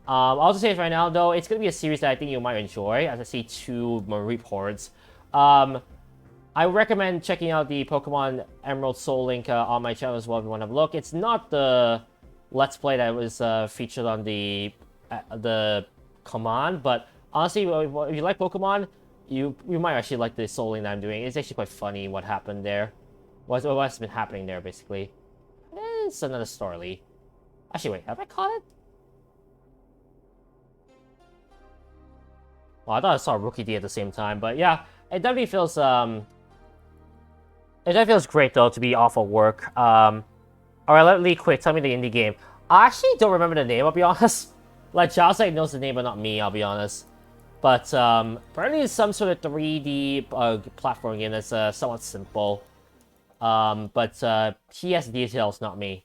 I'll just say it right now, though, it's going to be a series that I think you might enjoy, as I see 2 reports. I recommend checking out the Pokemon Emerald Soul Link on my channel as well if you want to have a look. It's not the Let's Play that was featured on the command, but honestly, if you like Pokemon, you might actually like the Soul Link that I'm doing. It's actually quite funny what happened there. What's been happening there, basically. It's another story. Actually, wait, have I caught it? Well, I thought I saw Rookie D at the same time, but yeah, it definitely feels great though to be off of work. Alright, let me quick. Tell me the indie game. I actually don't remember the name. I'll be honest. Like Josek knows the name, but not me. I'll be honest. But apparently it's some sort of 3D platform game that's somewhat simple. But he has details, not me.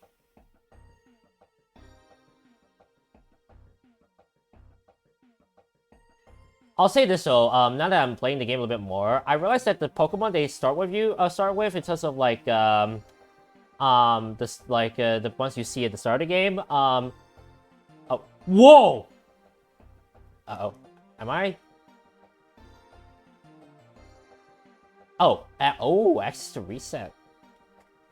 I'll say this though, now that I'm playing the game a little bit more, I realized that the Pokemon they start with in terms of like the ones you see at the start of the game. Oh, whoa! Uh-oh, am I? Oh, access to reset.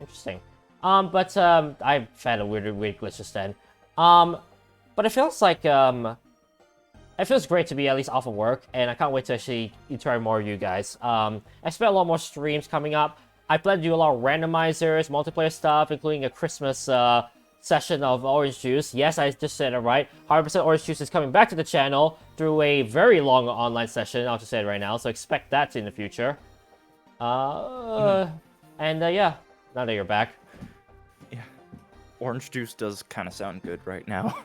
Interesting. But I've had a weird glitch just then. But it feels like it feels great to be at least off of work, and I can't wait to actually try more of you guys. I expect a lot more streams coming up. I plan to do a lot of randomizers, multiplayer stuff, including a Christmas session of Orange Juice. Yes, I just said it right. 100% Orange Juice is coming back to the channel through a very long online session. I'll just say it right now, so expect that in the future. And yeah, now that you're back. Yeah, Orange Juice does kind of sound good right now.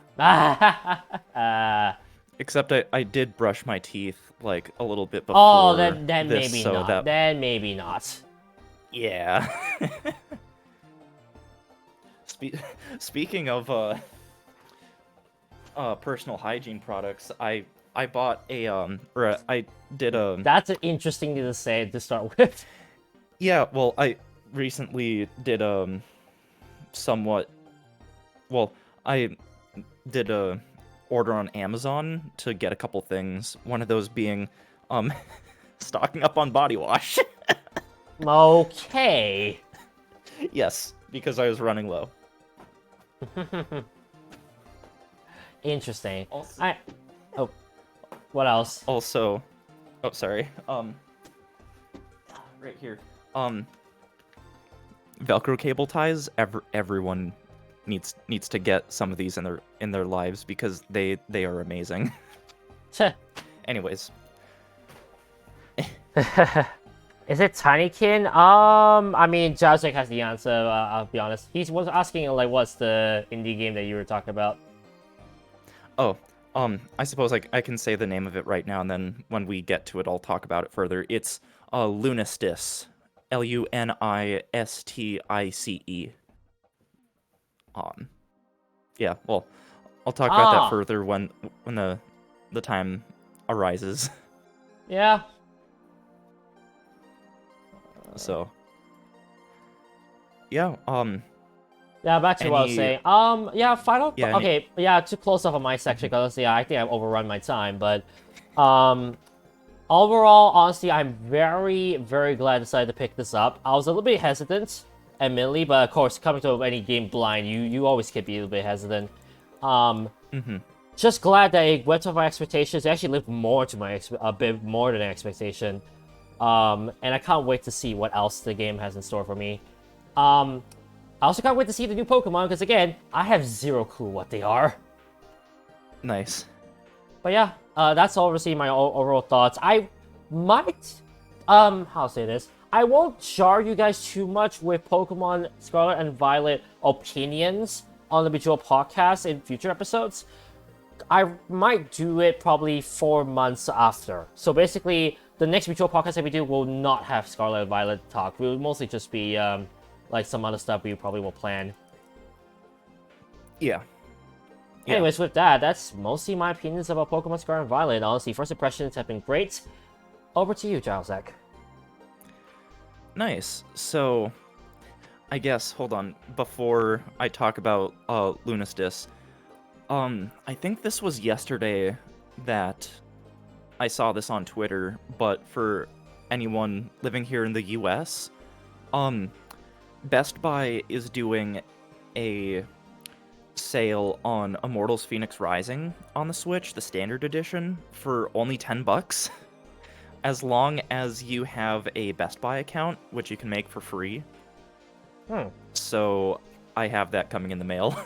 Except I did brush my teeth, like, a little bit before. Oh, then this, maybe so not. that... Then maybe not. Yeah. Speaking of personal hygiene products, I bought a I did a... That's an interesting thing to say to start with. Yeah, well, I recently did somewhat... Well, I did a order on Amazon to get a couple things. One of those being stocking up on body wash. Okay. Yes, because I was running low. Interesting. Also, oh, what else? Also, oh sorry. Right here. Velcro cable ties. Everyone needs to get some of these in their lives because they are amazing. Anyways. Is it Tinykin? I mean, Jacek has the answer. I'll be honest. He was asking like, what's the indie game that you were talking about? Oh, I suppose I can say the name of it right now, and then when we get to it, I'll talk about it further. It's Lunistis, Lunistique. Yeah, well, I'll talk about that further when the time arises. Yeah. So, yeah, Yeah, back to what I was any, saying. Yeah, final. yeah, Okay, yeah, to close off on my section, because yeah, I think I've overrun my time. But, um, overall, honestly, I'm very, very glad I decided to pick this up. I was a little bit hesitant, admittedly, but of course, coming to any game blind, you always can be a little bit hesitant. mm-hmm. Just glad that it went to my expectations. It actually lived more to my a bit more than an expectation. And I can't wait to see what else the game has in store for me. I also can't wait to see the new Pokemon, because again, I have zero clue what they are. Nice. But yeah, that's obviously my overall thoughts. I might, how to say this? I won't jar you guys too much with Pokemon Scarlet and Violet opinions on the Bejeweled podcast in future episodes. I might do it probably 4 months after. So basically, the next Bejeweled podcast that we do will not have Scarlet and Violet talk. It will mostly just be, like some other stuff we probably will plan. Yeah. Anyways, with that, that's mostly my opinions about Pokemon Scarlet and Violet. Honestly, first impressions have been great. Over to you, Gilesek. Nice. So, I guess, hold on, before I talk about Lunistis, I think this was yesterday that I saw this on Twitter, but for anyone living here in the US, Best Buy is doing a sale on Immortals Phoenix Rising on the Switch, the standard edition, for only $10, as long as you have a Best Buy account, which you can make for free. So I have that coming in the mail.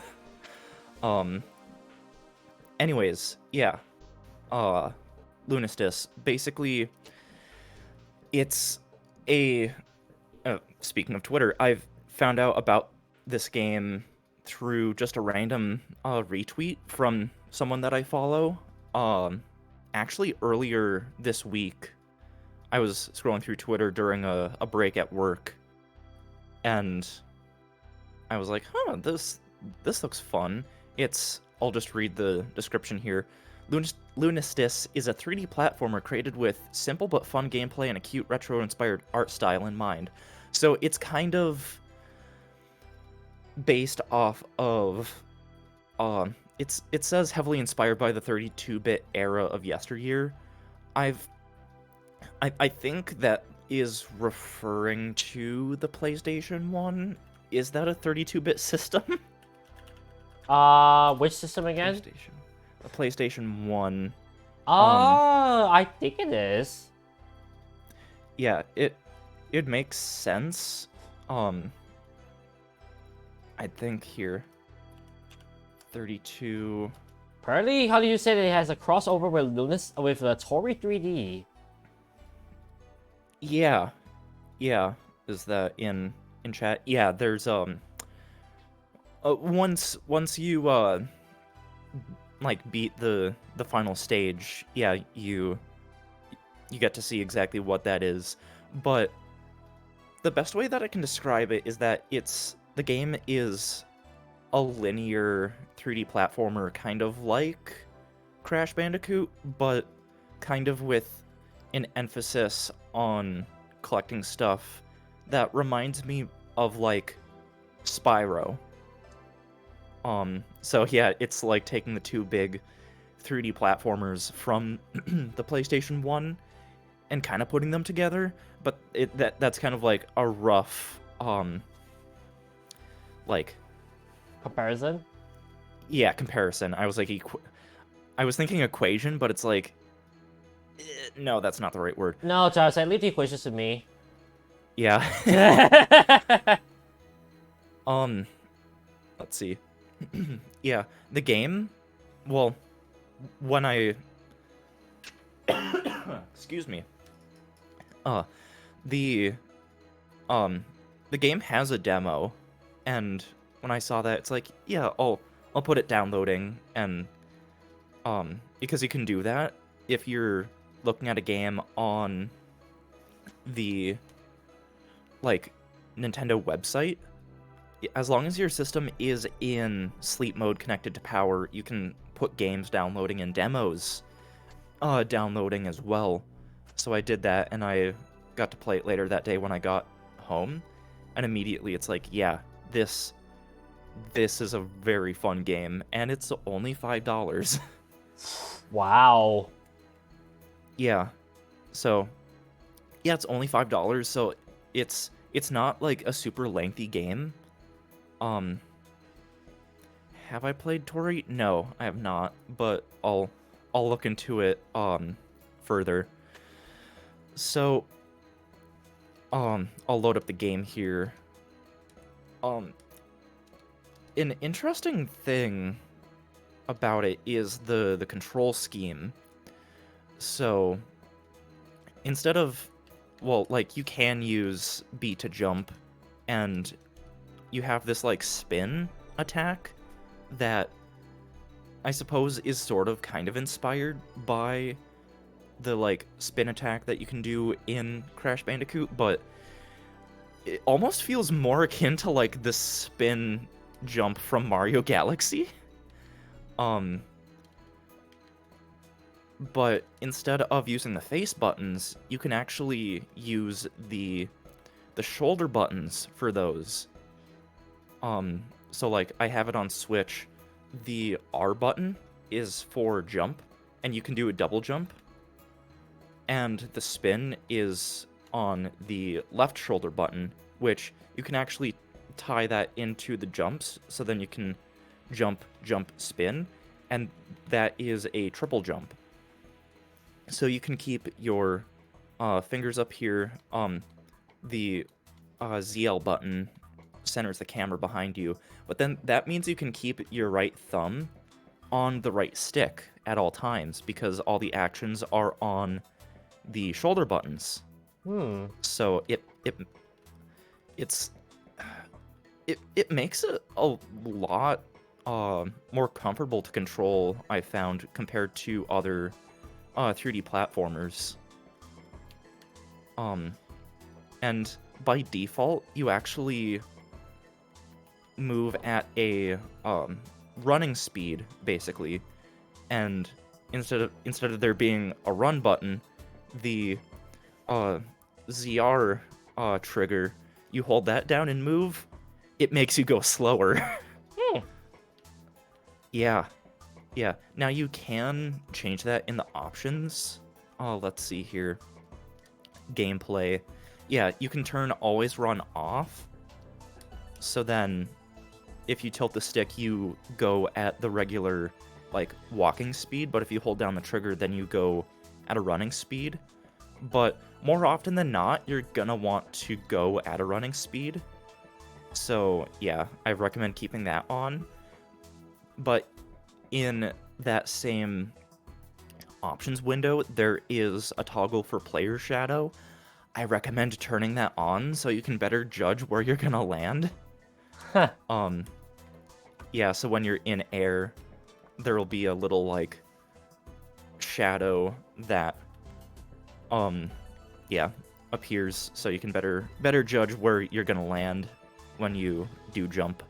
Anyways, yeah. Lunistis, basically, it's a... speaking of Twitter, I've found out about this game through just a random retweet from someone that I follow. Actually, earlier this week, I was scrolling through Twitter during a break at work, and I was like, huh, this looks fun. I'll just read the description here. Lunistis is a 3D platformer created with simple but fun gameplay and a cute retro-inspired art style in mind. So it's kind of based off of, it says heavily inspired by the 32-bit era of yesteryear. I think that is referring to the PlayStation 1. Is that a 32-bit system? Which system again? The PlayStation 1. I think it is. Yeah, it makes sense. I think here 32. Apparently, how do you say that it has a crossover with Tori 3D? Yeah. Is that in chat? Yeah, there's once you like beat the final stage, yeah, you get to see exactly what that is. But the best way that I can describe it is that the game is a linear 3D platformer, kind of like Crash Bandicoot, but kind of with an emphasis on collecting stuff that reminds me of like Spyro. So yeah, it's like taking the two big 3D platformers from the PlayStation 1 and kind of putting them together, but that's kind of like a rough like Comparison? Yeah, comparison. I was like I was thinking equation, but it's like no, that's not the right word. No, Charles, leave the equations to me. Yeah. Let's see. Yeah, the game, well, when I excuse me. The game has a demo, and when I saw that, it's like, yeah, I'll put it downloading, and because you can do that if you're looking at a game on the like Nintendo website. As long as your system is in sleep mode connected to power, you can put games downloading and demos downloading as well. So I did that, and I got to play it later that day when I got home. and immediately it's like, yeah, this is a very fun game, and it's only $5. Wow. Yeah. So, yeah, it's only $5, so it's not like a super lengthy game. Have I played Tori? No, I have not, but I'll look into it further. So, I'll load up the game here. An interesting thing about it is the control scheme. So, instead of, well, like, you can use B to jump, and you have this, like, spin attack that I suppose is sort of kind of inspired by the, like, spin attack that you can do in Crash Bandicoot, but it almost feels more akin to, like, the spin jump from Mario Galaxy. But instead of using the face buttons, you can actually use the shoulder buttons for those. So, like, I have it on Switch. The R button is for jump, and you can do a double jump. And the spin is on the left shoulder button, which you can actually tie that into the jumps, so then you can jump, jump, spin, and that is a triple jump. So you can keep your fingers up here. The ZL button centers the camera behind you, but then that means you can keep your right thumb on the right stick at all times, because all the actions are on the shoulder buttons. So it makes it a lot more comfortable to control, I found, compared to other 3D platformers. And by default, you actually move at a running speed, basically, and instead of there being a run button, the ZR trigger, you hold that down and move, it makes you go slower. Yeah. Now you can change that in the options. Let's see here. Gameplay. Yeah, you can turn always run off. So then, if you tilt the stick, you go at the regular, like, walking speed, but if you hold down the trigger, then you go at a running speed. But more often than not, you're gonna want to go at a running speed. So, yeah, I recommend keeping that on. But in that same options window, there is a toggle for player shadow. I recommend turning that on so you can better judge where you're gonna land. Yeah, so when you're in air, there will be a little, like, shadow that, yeah, appears, so you can better judge where you're gonna land when you do jump.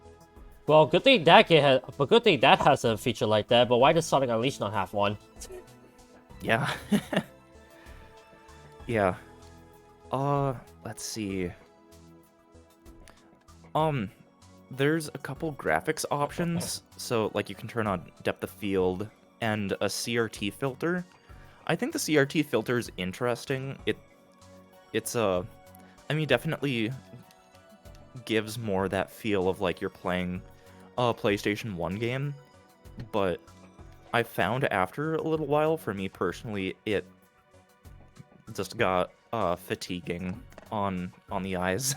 Well, good thing that has a feature like that, but why does Sonic Unleashed not have one? Yeah. Yeah. Let's see. There's a couple graphics options. So, like, you can turn on depth of field and a CRT filter. I think the CRT filter is interesting. It's I mean, definitely gives more that feel of like you're playing a PlayStation 1 game, but I found after a little while, for me personally, it just got fatiguing on the eyes.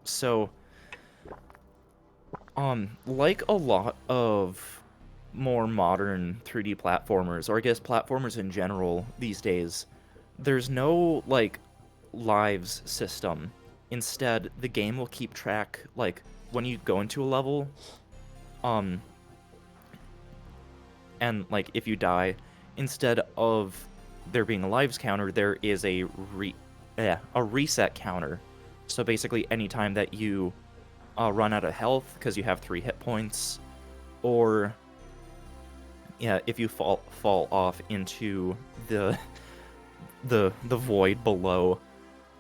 So, like a lot of more modern 3D platformers, or I guess platformers in general these days, there's no, like, lives system. Instead, the game will keep track, like, when you go into a level, and, like, if you die, instead of there being a lives counter, there is a reset counter. So basically, anytime that you run out of health because you have 3 hit points, or yeah, if you fall off into the the void below,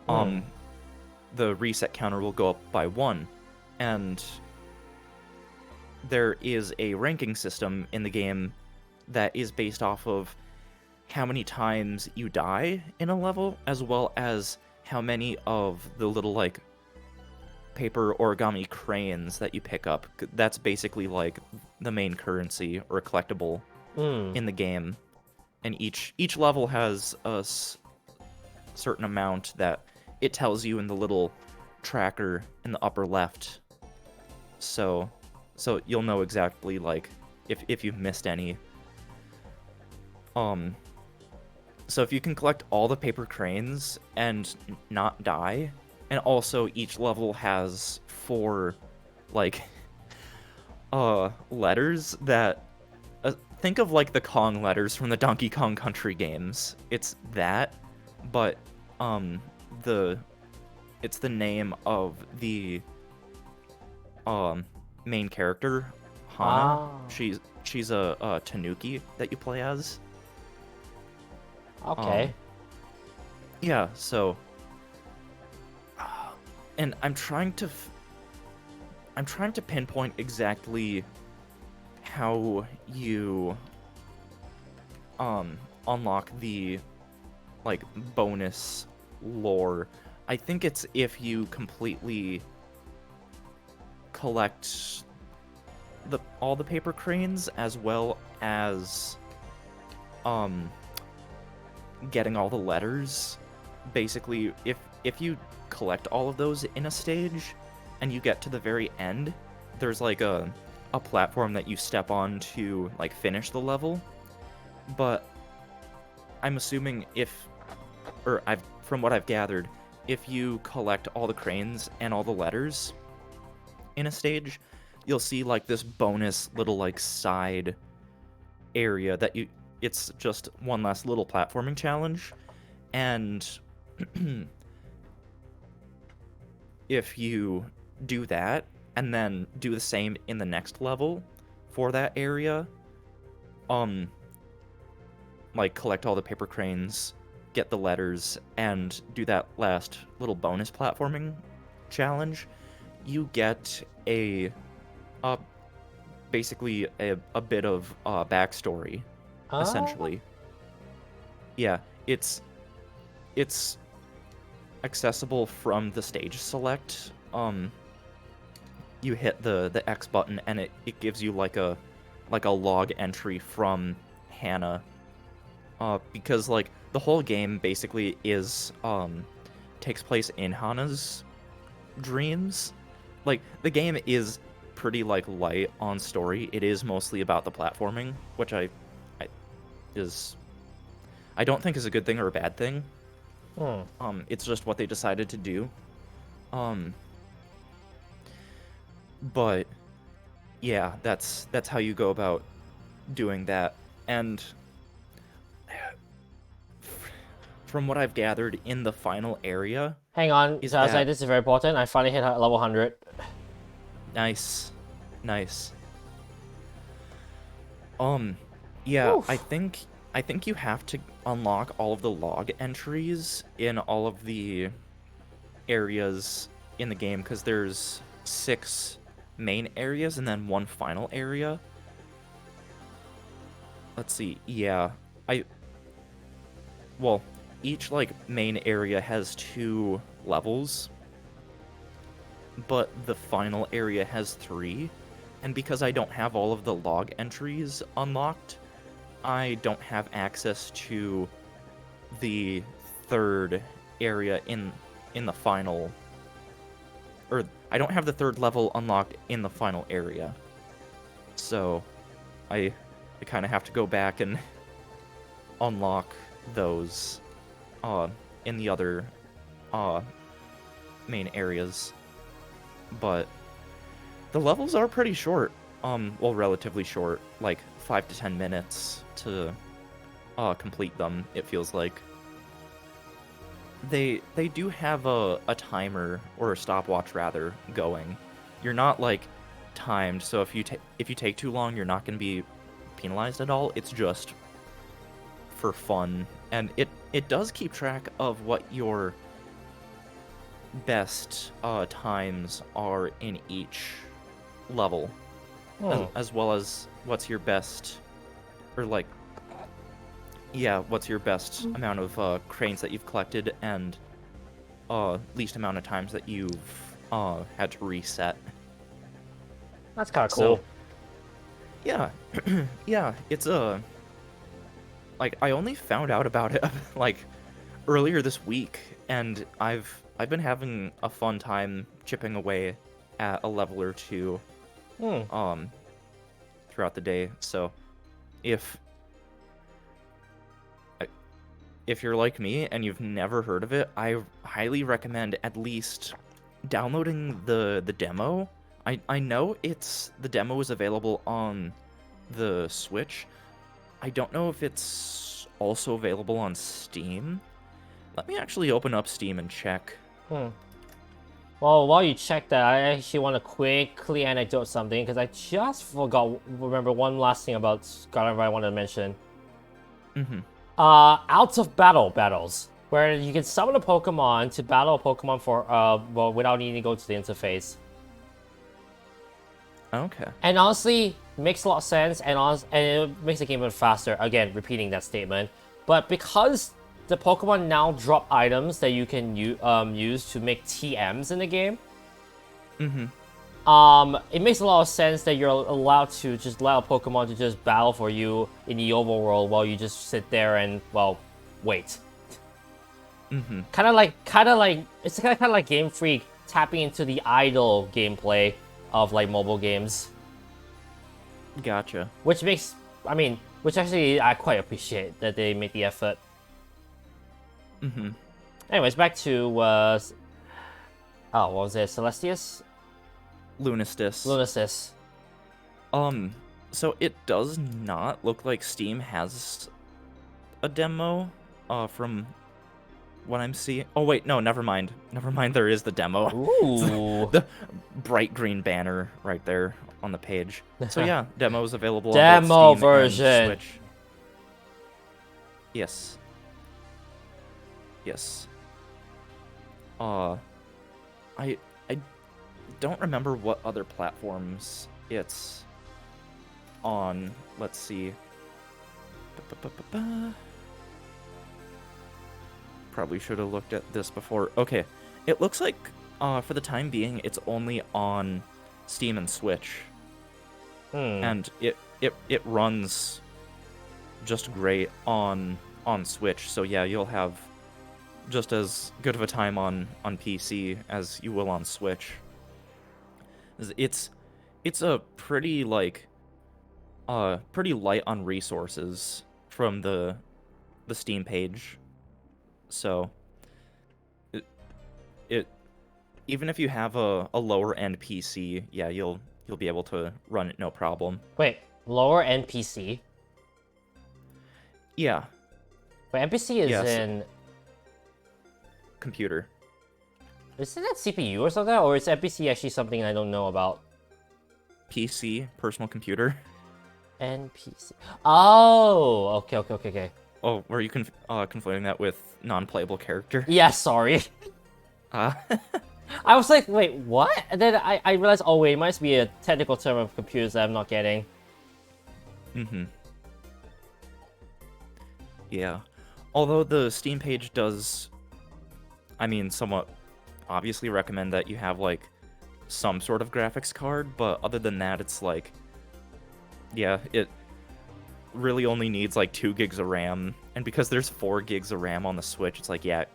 the reset counter will go up by 1, and there is a ranking system in the game that is based off of how many times you die in a level, as well as how many of the little, like, paper origami cranes that you pick up. That's basically, like, the main currency or collectible in the game. And each level has a certain amount that it tells you in the little tracker in the upper left. So you'll know exactly, like, if you've missed any. So if you can collect all the paper cranes and not die, and also each level has 4, like, letters that, think of, like, the Kong letters from the Donkey Kong Country games. It's that, but, it's the name of the, main character, Hana. She's a Tanuki that you play as. Okay. Yeah, so, and I'm trying to pinpoint exactly how you unlock the, like, bonus lore. I think it's if you completely collect all the paper cranes, as well as getting all the letters. Basically, if you collect all of those in a stage and you get to the very end, there's, like, a platform that you step on to, like, finish the level. But I'm assuming from what I've gathered, if you collect all the cranes and all the letters in a stage, you'll see, like, this bonus little, like, side area that it's just one last little platforming challenge, and if you do that and then do the same in the next level for that area, like, collect all the paper cranes, get the letters, and do that last little bonus platforming challenge, you get basically a bit of backstory, essentially. Yeah, it's accessible from the stage select. You hit the X button and it gives you like a log entry from Hannah. Because, like, the whole game basically takes place in Hannah's dreams. Like, the game is pretty, like, light on story. It is mostly about the platforming, which I don't think is a good thing or a bad thing. It's just what they decided to do. But yeah, that's how you go about doing that. And from what I've gathered in the final area, Hang on, Zazai, this is very important. I finally hit level 100. Nice. Yeah, Oof. I think you have to unlock all of the log entries in all of the areas in the game, because there's 6 main areas and then 1 final area. Let's see, yeah. Well, each, like, main area has 2 levels, but the final area has 3, and because I don't have all of the log entries unlocked, I don't have access to the 3rd area in the final, or I don't have the 3rd level unlocked in the final area. So I kind of have to go back and unlock those in the other main areas. But the levels are pretty short. Well, relatively short, like 5 to 10 minutes to complete them, it feels like. They do have a timer, or a stopwatch rather, going. You're not, like, timed, so if you take too long, you're not going to be penalized at all. It's just for fun and it does keep track of what your best times are in each level, as well as what's your best, or like, yeah, what's your best amount of cranes that you've collected and least amount of times that you've had to reset. That's kind of cool. So, yeah, yeah, it's like I only found out about it like earlier this week, and I've been having a fun time chipping away at a level or two throughout the day. So if you're like me and you've never heard of it, I highly recommend at least downloading the demo. I know the demo is available on the Switch. I don't know if it's also available on Steam. Let me actually open up Steam and check. Well, while you check that, I actually want to quickly anecdote something, because I just remember one last thing about Scarlet I wanted to mention. Out of battle battles, where you can summon a Pokemon to battle a Pokemon for well, without needing to go to the interface. Okay. And honestly, makes a lot of sense, and it makes the game a bit faster. Again, repeating that statement. But because the Pokemon now drop items that you can use to make TMs in the game, it makes a lot of sense that you're allowed to just allow a Pokemon to just battle for you in the overworld while you just sit there and, well, wait. Kind of like it's kind of like Game Freak tapping into the idle gameplay of like mobile games. Gotcha. Which actually I quite appreciate that they made the effort. Anyways, back to what was it? Celestius? Lunistis. So it does not look like Steam has a demo, from what I'm seeing. Oh wait, no, never mind. There is the demo. Ooh. The bright green banner right there on the page. So yeah, demo is available on Demo both Steam version. and Switch. Yes. I don't remember what other platforms it's on. Let's see. Probably should have looked at this before. Okay, it looks like for the time being it's only on Steam and Switch, and it runs just great on Switch. So yeah, you'll have just as good of a time on PC as you will on Switch. It's a pretty pretty light on resources from the Steam page. So it even if you have a lower end PC, yeah, you'll be able to run it no problem. Wait, lower end PC? Yeah. But NPC is in computer. Isn't that CPU or something, or is NPC actually something I don't know about? PC, personal computer. NPC. Oh, okay. Oh, were you conflating that with non-playable character? Yeah, sorry. I was like, wait, what? And then I realized, oh wait, it must be a technical term of computers that I'm not getting. Yeah. Although the Steam page does, somewhat obviously recommend that you have, like, some sort of graphics card, but other than that, it's like, yeah, it really only needs, like, 2 gigs of RAM, and because there's 4 gigs of RAM on the Switch, it's like, yeah,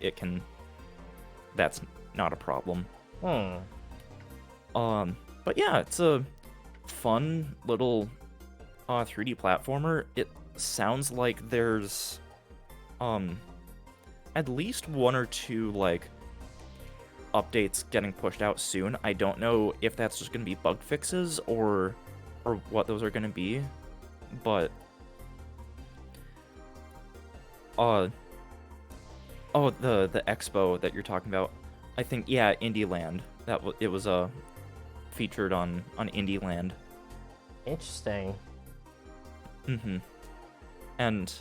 that's not a problem. But yeah, it's a fun little 3D platformer. It sounds like there's at least 1 or 2 like updates getting pushed out soon. I don't know if that's just going to be bug fixes or what those are going to be, but the expo that you're talking about, I think, yeah, Indie Land. It was featured on Indie Land. Interesting. And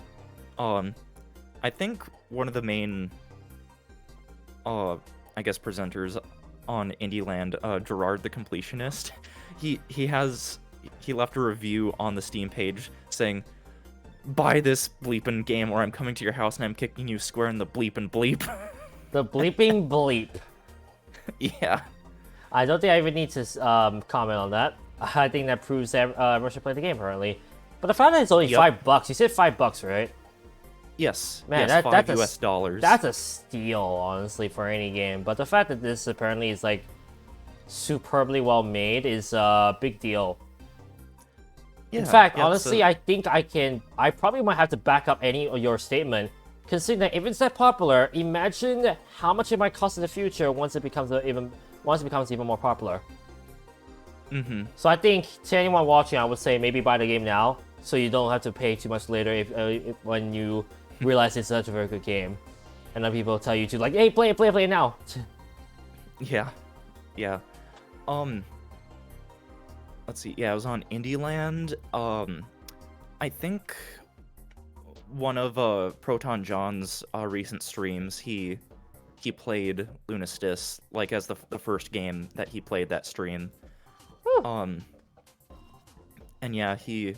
I think one of the main, I guess presenters on Indieland, Gerard the Completionist, he left a review on the Steam page saying, "Buy this bleepin' game, or I'm coming to your house and I'm kicking you square in the bleepin' bleep." The bleeping bleep. Yeah. I don't think I even need to comment on that. I think that proves that everyone should play the game currently. But the fact that it's only $5, you said $5, right? Yes. Man, yes, that's US dollars. That's a steal, honestly, for any game. But the fact that this apparently is like superbly well made is a big deal. Yeah, In fact, yeah, honestly, I think I probably might have to back up any of your statement. Considering that if it's that popular, imagine how much it might cost in the future once it becomes even more popular. Mm-hmm. So I think to anyone watching, I would say maybe buy the game now, so you don't have to pay too much later if when you realize it's such a very good game, and then people tell you to like, hey, play it now. Yeah. Yeah. Let's see. Yeah, I was on Indieland. I think one of Proton John's recent streams, he played Lunistis like as the first game that he played that stream. And yeah, he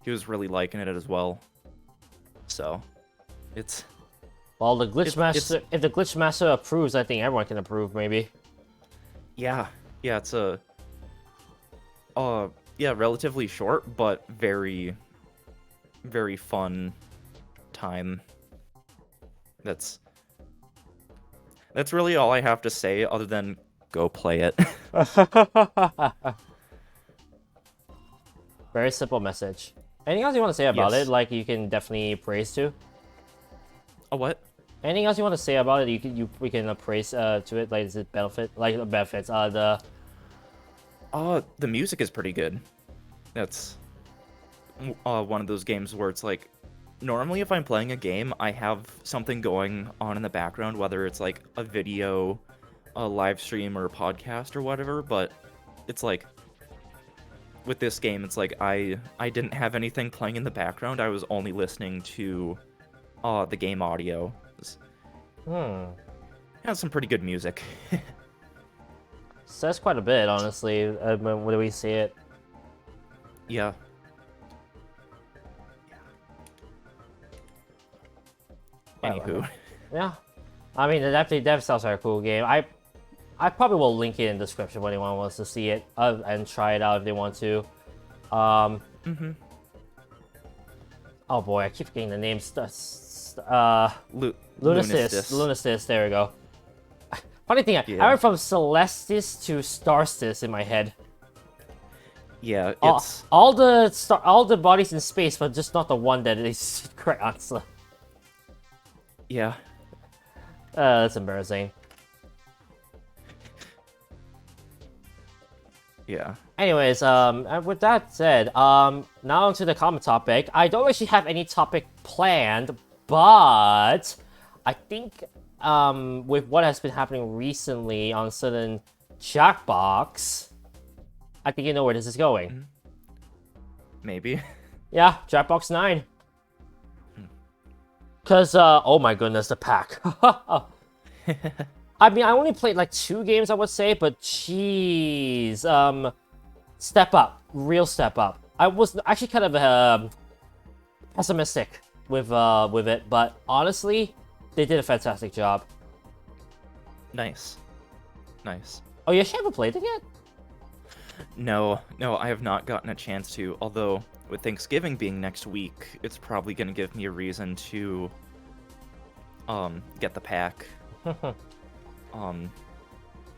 was really liking it as well. So, it's Well, the glitch master, if the glitch master approves, I think everyone can approve, maybe. yeah, it's a relatively short but very very fun time. That's really all I have to say other than go play it. Very simple message. Anything else you want to say about Yes. it? Like you can definitely praise to. A what? Anything else you want to say about it? We can praise to it. Like is it benefits? The The music is pretty good. That's one of those games where it's like, normally if I'm playing a game, I have something going on in the background, whether it's like a video, a live stream, or a podcast or whatever, but it's like, with this game, it's like I didn't have anything playing in the background, I was only listening to the game audio. It has some pretty good music. Says quite a bit, honestly, when we see it. Yeah. Anywho. Yeah. I mean, that sounds like a cool game. I probably will link it in the description if anyone wants to see it and try it out if they want to. Oh boy, I keep getting the names. Lunistis, there we go. Funny thing, Yeah. I went from Celestis to Starstis in my head. Yeah, it's... All the bodies in space, but just not the one that is correct answer. Yeah. That's embarrassing. Yeah. Anyways, and with that said, now onto the common topic. I don't actually have any topic planned, but I think with what has been happening recently on certain Jackbox, I think you know where this is going. Maybe. Yeah, Jackbox 9. Cause oh my goodness, the pack. I mean, I only played like 2 games, I would say, but jeez, step up, real step up. I was actually kind of pessimistic with it, but honestly, they did a fantastic job. Nice. Nice. Oh, you actually haven't played it yet? No, I have not gotten a chance to, although with Thanksgiving being next week, it's probably going to give me a reason to get the pack.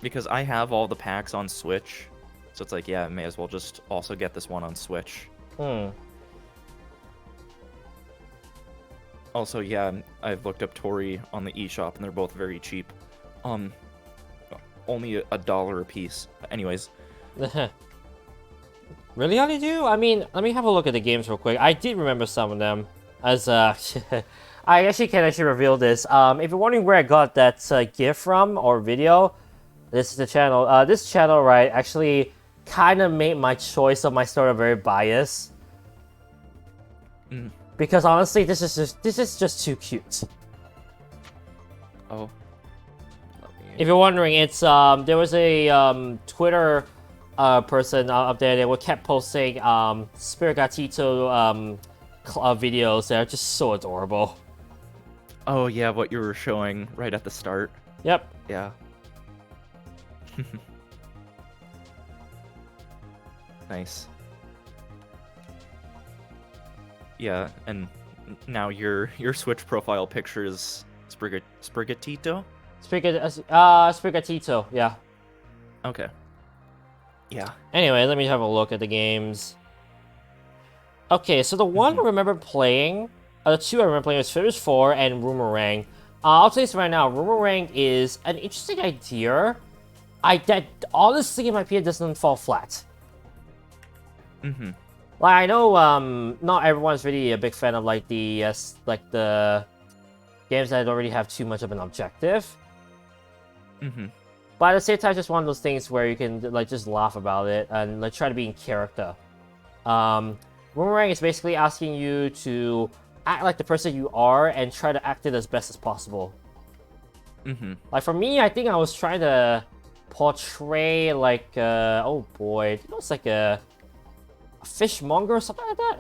Because I have all the packs on Switch, so it's like, yeah, I may as well just also get this one on Switch. Also, yeah, I've looked up Tori on the eShop, and they're both very cheap. Only $1 a piece. Anyways. Really, how did you? I mean, let me have a look at the games real quick. I did remember some of them. As I actually can reveal this. If you're wondering where I got that gift from or video, this is the channel. This channel, right, actually kind of made my choice of my story very biased. Because honestly, this is just too cute. Oh. Let me... If you're wondering, it's there was a Twitter person up there that kept posting Spirigatito videos that are just so adorable. Oh yeah, what you were showing right at the start. Yep. Yeah. Nice. Yeah, and now your Switch profile picture is Sprigatito? Sprigatito, yeah. Okay. Yeah. Anyway, let me have a look at the games. Okay, so the one I remember playing, the two I remember playing was Fibbage 4 and Boomerang. I'll tell you this right now, Boomerang is an interesting idea. That honestly, in my opinion, doesn't fall flat. Like, I know not everyone's really a big fan of like the games that already have too much of an objective. But at the same time, it's just one of those things where you can like just laugh about it and like try to be in character. Boomerang is basically asking you to act like the person you are and try to act it as best as possible. Like for me, I think I was trying to portray like oh boy, it's like a fishmonger or something like that,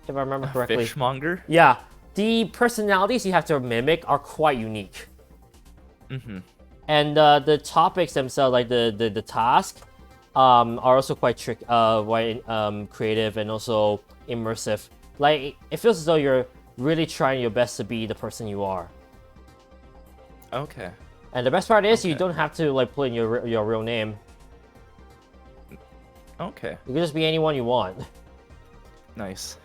if I remember correctly. Fishmonger? Yeah, the personalities you have to mimic are quite unique. And the topics themselves, like the task, are also quite creative and also immersive. Like it feels as though you're really trying your best to be the person you are. Okay. And the best part is you don't have to like put in your real name. Okay. You can just be anyone you want. Nice.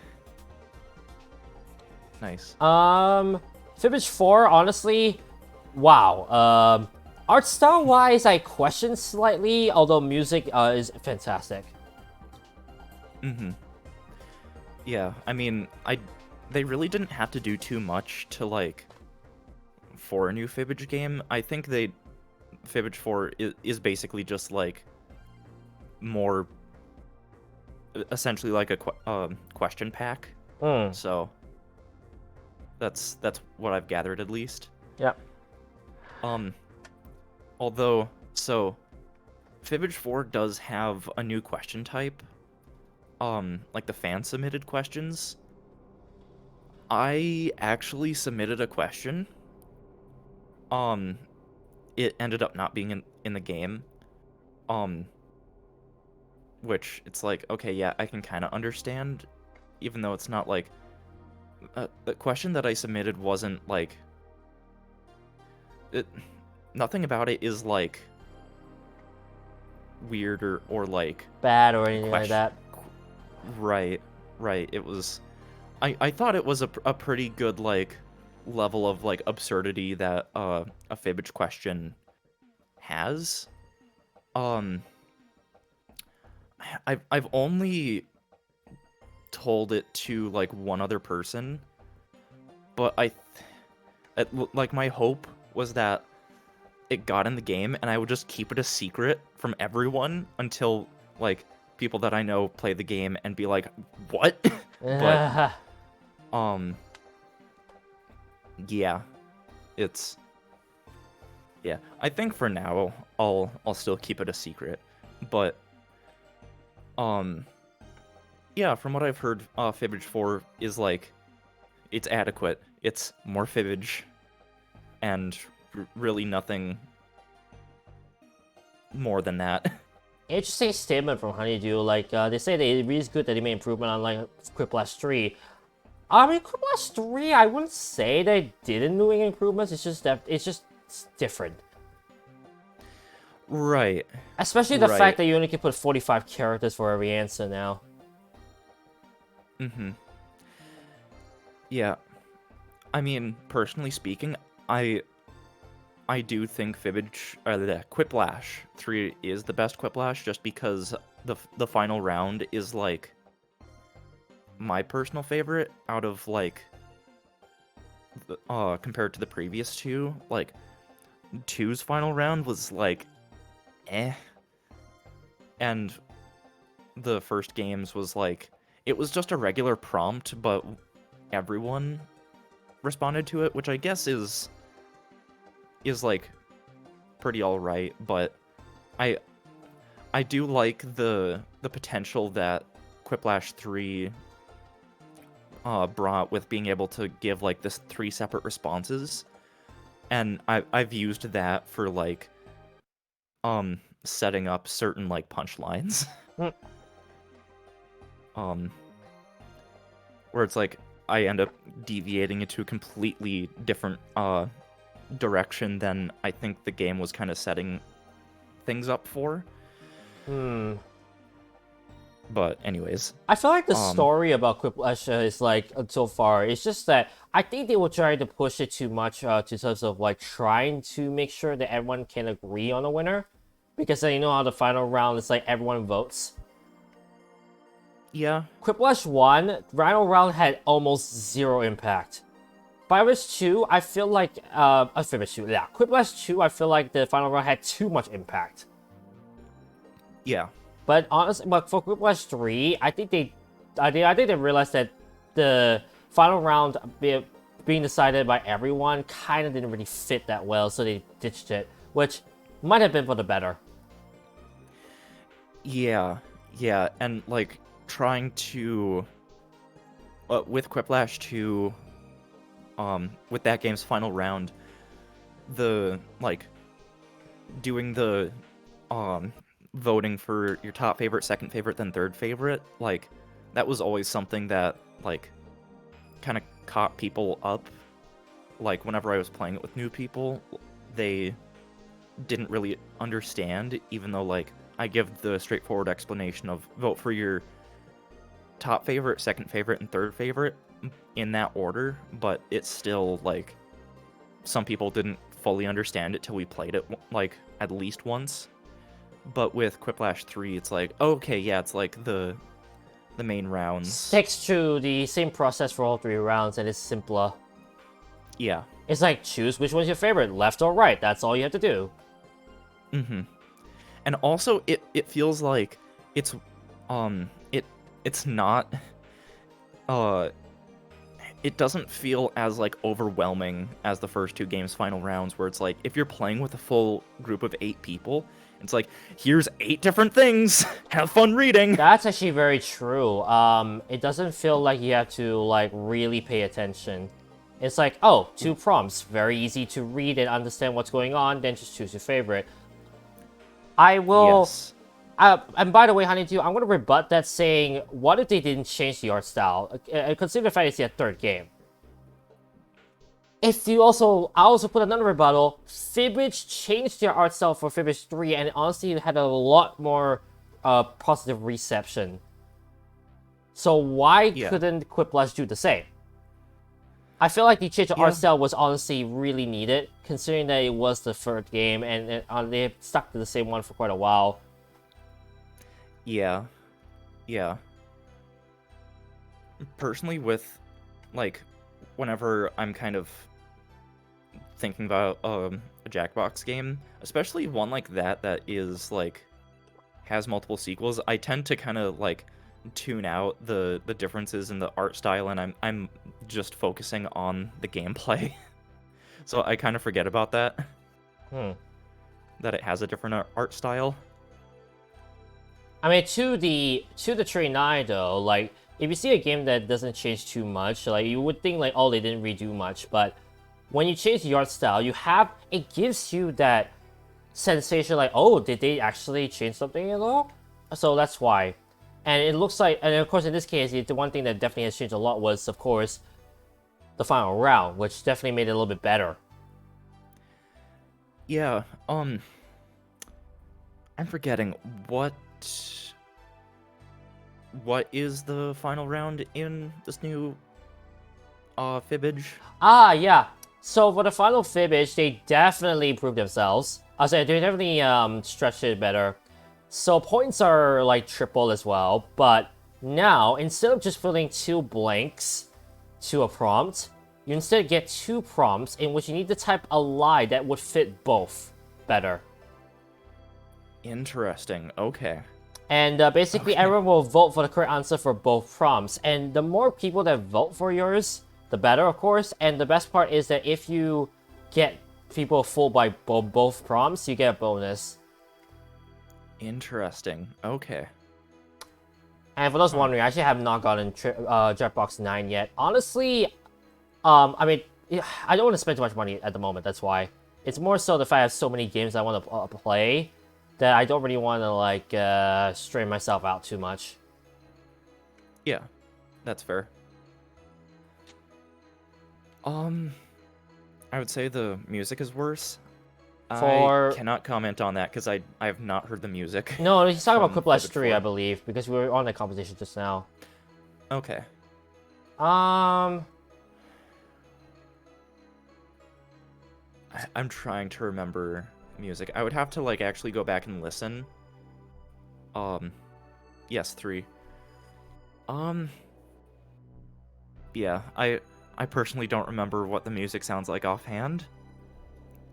Nice. Fibbage 4, honestly, wow. Art style wise, I question slightly, although music is fantastic. Yeah, I mean, they really didn't have to do too much to like for a new Fibbage game. I think Fibbage 4 is basically just like more essentially like a question pack. So that's what I've gathered at least. Yep. Although, so Fibbage 4 does have a new question type. Like the fan submitted questions. I actually submitted a question. It ended up not being in the game. Which it's like, okay, yeah, I can kind of understand, even though it's not like the question that I submitted wasn't like nothing about it is like weird or like bad or anything like that. Right. It was I thought it was a pretty good like level of like absurdity that a Fibbage question has. I've only told it to like one other person, but like my hope was that it got in the game and I would just keep it a secret from everyone until like people that I know play the game and be like, what? But yeah, I think for now I'll still keep it a secret, but yeah, from what I've heard, Fibbage 4 is like, it's adequate. It's more Fibbage, and really nothing more than that. Interesting statement from Honeydew. Like they say that it really is good that they made improvement on like Quiplash 3. I mean, Quiplash 3, I wouldn't say they didn't do any improvements. It's just that it's different. Right. Especially the fact that you only can put 45 characters for every answer now. Yeah. I mean, personally speaking, I do think Quiplash 3 is the best Quiplash just because the final round is like my personal favorite out of like compared to the previous two. Like 2's final round was like and the first games was like it was just a regular prompt, but everyone responded to it, which I guess is is like pretty alright, but I do like the potential that Quiplash 3 brought with being able to give like this 3 separate responses, and I've used that for like setting up certain like punchlines. Where it's like I end up deviating into a completely different direction than I think the game was kind of setting things up for. But anyways, I feel like the story about Quiplash is like so far. It's just that I think they were trying to push it too much to terms of like trying to make sure that everyone can agree on a winner, because then you know how the final round is like everyone votes. yeah, Quiplash 1, the final round had almost zero impact. Fibbage 2, I feel like Fibbage 2, yeah, Quiplash 2, I feel like the final round had too much impact. yeah. But honestly, but for Quiplash 3, I think they realized that the final round being decided by everyone kind of didn't really fit that well, so they ditched it, which might have been for the better. Yeah, and like trying to with Quiplash 2, with that game's final round, the like doing the voting for your top favorite, second favorite, then third favorite, like that was always something that like kind of caught people up. Like whenever I was playing it with new people, they didn't really understand, even though like I give the straightforward explanation of vote for your top favorite, second favorite, and third favorite in that order, but it's still like some people didn't fully understand it till we played it like at least once. But with Quiplash 3, it's like, okay, yeah, it's like the main rounds. Sticks to the same process for all 3 rounds, and it's simpler. Yeah. It's like, choose which one's your favorite, left or right, that's all you have to do. And also, it feels like it's not it doesn't feel as like overwhelming as the first 2 games' final rounds, where it's like if you're playing with a full group of 8 people, it's like, here's 8 different things. Have fun reading. That's actually very true. It doesn't feel like you have to like really pay attention. It's like, oh, 2 prompts, very easy to read and understand what's going on, then just choose your favorite. I will... Yes. And by the way, Honeydew, I'm going to rebut that saying, what if they didn't change the art style? Consider the fact it's their 3rd game. If you also... I also put another rebuttal. Fibbage changed their art style for Fibbage 3, and honestly, it had a lot more positive reception. So why couldn't Quiplash do the same? I feel like the change of art style was honestly really needed, considering that it was the 3rd game, and they stuck to the same one for quite a while. Yeah. Personally, with, like, whenever I'm kind of thinking about a Jackbox game, especially one like that is, like, has multiple sequels, I tend to kind of, like, tune out the differences in the art style, and I'm just focusing on the gameplay. So I kind of forget about that. That it has a different art style. I mean, to the Tree 9 though, like, if you see a game that doesn't change too much, like, you would think like, oh, they didn't redo much, but when you change the art style, it gives you that sensation like, oh, did they actually change something at all? So that's why. And it looks like, and of course in this case, the one thing that definitely has changed a lot was, of course, the final round, which definitely made it a little bit better. Yeah, I'm forgetting what is the final round in this new Fibbage? Ah, yeah. So for the final Fibbage, they definitely improved themselves. I say they definitely stretched it better. So points are like triple as well, but now instead of just filling 2 blanks to a prompt, you instead get 2 prompts in which you need to type a lie that would fit both better. Interesting. Okay. And basically everyone will vote for the correct answer for both prompts. And the more people that vote for yours, the better, of course. And the best part is that if you get people fooled by both prompts, you get a bonus. Interesting. Okay. And for those wondering, I actually have not gotten Jackbox 9 yet. Honestly, I mean, I don't want to spend too much money at the moment, that's why. It's more so the fact I have so many games I want to play that I don't really want to, like, strain myself out too much. Yeah, that's fair. I would say the music is worse. I cannot comment on that because I have not heard the music. No, he's talking about from Quiplash Fibbage 3, 4. I believe, because we were on the conversation just now. Okay. I'm trying to remember music. I would have to like actually go back and listen. Yes, 3. Yeah, I personally don't remember what the music sounds like offhand.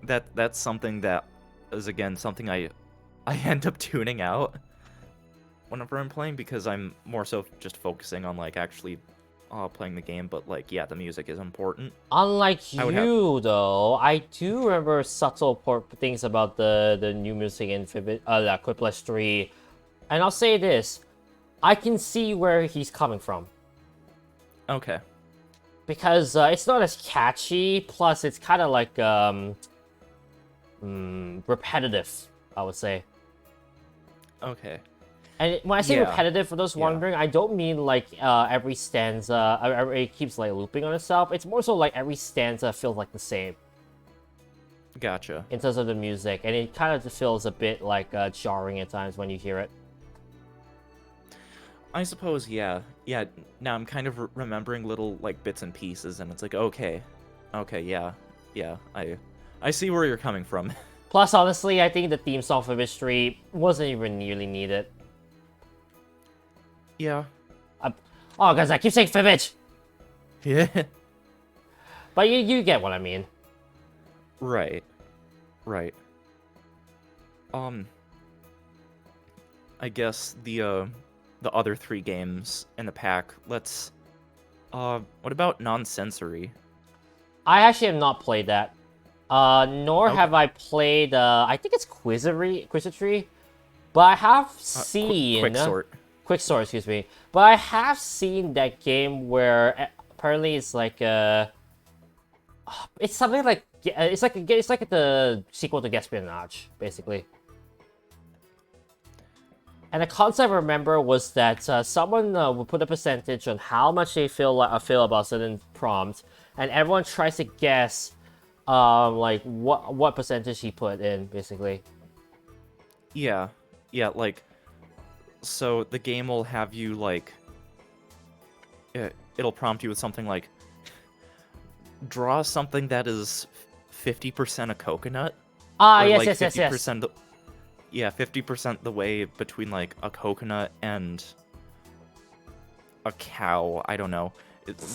That's something that is again something I end up tuning out whenever I'm playing because I'm more so just focusing on like actually playing the game, but like yeah, the music is important. Unlike you, though, I do remember subtle things about the new music in Quiplash 3. And I'll say this, I can see where he's coming from. Okay. Because it's not as catchy, plus it's kind of like repetitive, I would say. Okay. And when I say Yeah. repetitive, for those wondering, I don't mean like every stanza, it keeps like looping on itself. It's more so like every stanza feels like the same. Gotcha. In terms of the music, and it kind of just feels a bit like jarring at times when you hear it. I suppose, yeah. Yeah, now I'm kind of remembering little, like, bits and pieces, and it's like, okay, yeah, I see where you're coming from. Plus, honestly, I think the theme song for Fibbage 3 wasn't even nearly needed. Yeah. Oh, guys, I keep saying Fibbage! Yeah. But you get what I mean. Right. I guess the other 3 games in the pack, let's... what about Non-Sensory? I actually have not played that. Nor Okay. have I played, I think it's Quizitry. But I have seen... Quicksort, excuse me. But I have seen that game where apparently it's like it's something like it's like the sequel to Espionage, basically. And the concept I remember was that someone would put a percentage on how much they feel about certain prompts, and everyone tries to guess like what percentage he put in, basically. Yeah, like, so the game will have you, like, it'll prompt you with something like, draw something that is 50% a coconut. Ah, or yes, like yes, 50% yeah, 50% the way between, like, a coconut and a cow. I don't know.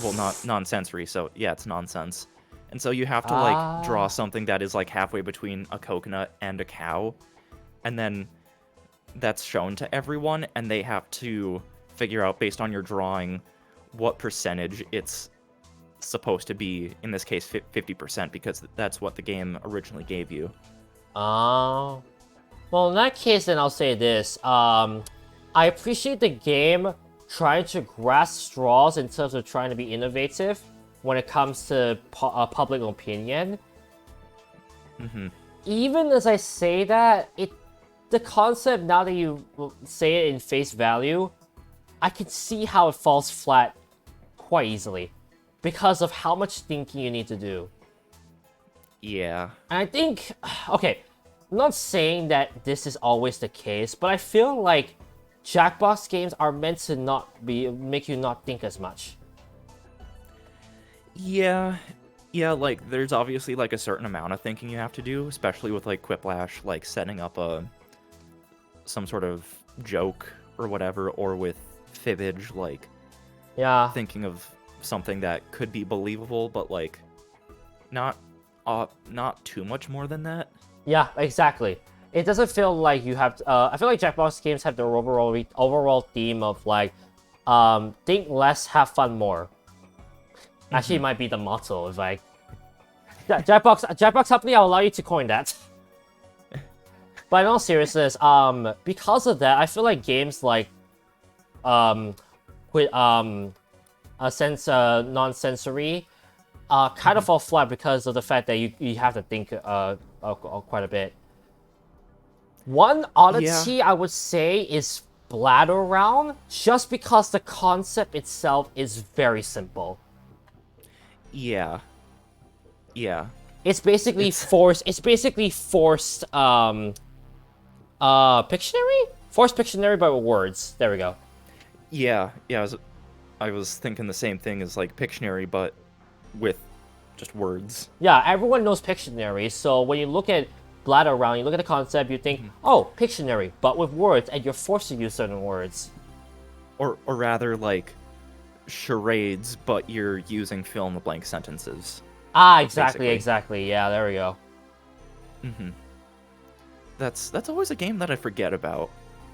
Well, not non-sensory, so yeah, it's nonsense. And so you have to, like, draw something that is, like, halfway between a coconut and a cow. And then that's shown to everyone, and they have to figure out, based on your drawing, what percentage it's supposed to be. In this case, 50%, because that's what the game originally gave you. Oh. Well, in that case, then I'll say this. I appreciate the game trying to grasp straws in terms of trying to be innovative when it comes to public opinion. Mm-hmm. Even as I say that, the concept, now that you say it in face value, I can see how it falls flat quite easily because of how much thinking you need to do. Yeah. And I think, okay, I'm not saying that this is always the case, but I feel like Jackbox games are meant to make you not think as much. Yeah, like, there's obviously, like, a certain amount of thinking you have to do, especially with, like, Quiplash, like, setting up some sort of joke or whatever, or with Fibbage, like, Yeah. thinking of something that could be believable, but, like, not too much more than that. Yeah, exactly. It doesn't feel like you have to, I feel like Jackbox games have the overall theme of, like, think less, have fun more. Actually, it might be the motto, if I Jackbox, help me, I'll allow you to coin that. But in all seriousness, because of that, I feel like games like, with, non-sensory, kind of fall flat because of the fact that you have to think, quite a bit. One oddity I would say is Bladder Round, just because the concept itself is very simple. Yeah. It's basically forced. It's basically forced. Pictionary. Forced Pictionary, but with words. There we go. Yeah. I was thinking the same thing as like Pictionary, but with just words. Yeah, everyone knows Pictionary. So when you look at Bladder Round, you look at the concept, you think, oh, Pictionary, but with words, and you're forced to use certain words. Or rather, like charades, but you're using fill-in-the-blank sentences. Ah, exactly. Yeah, there we go. That's always a game that I forget about.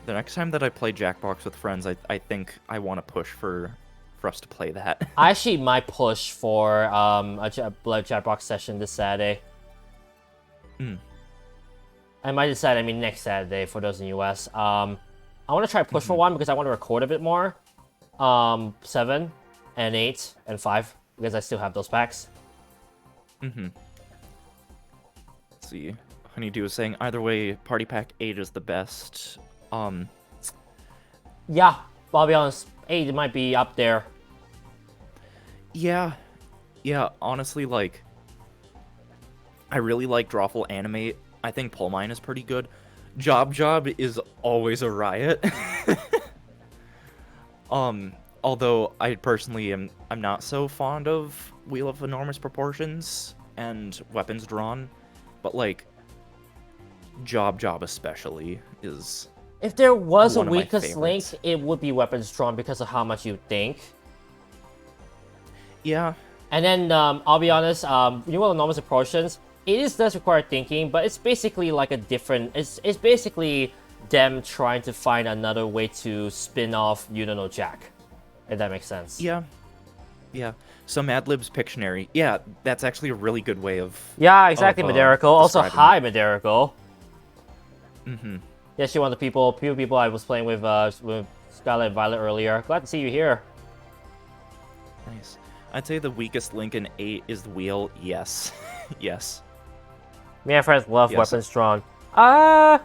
The next time that I play Jackbox with friends, I think I want to push for us to play that. I actually might push for a Jackbox session this Saturday. I might decide, next Saturday for those in the US. I want to try push for one because I want to record a bit more. 7 and 8 and 5 because I still have those packs. Let's see. Honeydew is saying either way, Party Pack 8 is the best. Yeah, I'll be honest. 8 might be up there. Yeah, honestly, like, I really like Drawful Animate. I think Pull Mine is pretty good. Job is always a riot. Although I personally I'm not so fond of Wheel of Enormous Proportions and Weapons Drawn, but like Job especially is. If there was a one of my weakest link, favorites. it would be Weapons Drawn because of how much you think. Yeah. And then I'll be honest, Wheel of Enormous Proportions, does require thinking, but it's basically like a different. It's basically them trying to find another way to spin off You Don't Know Jack. If that makes sense. Yeah. So Madlib's Pictionary. Yeah, that's actually a really good way of. Yeah, exactly, Maderico. Also, hi, describing Maderico. Yeah, she one of the few people I was playing with Scarlet and Violet earlier. Glad to see you here. Nice. I'd say the weakest link in 8 is the wheel. Yes. Yes. Me and friends love Yes. Weapons Drawn. Yeah.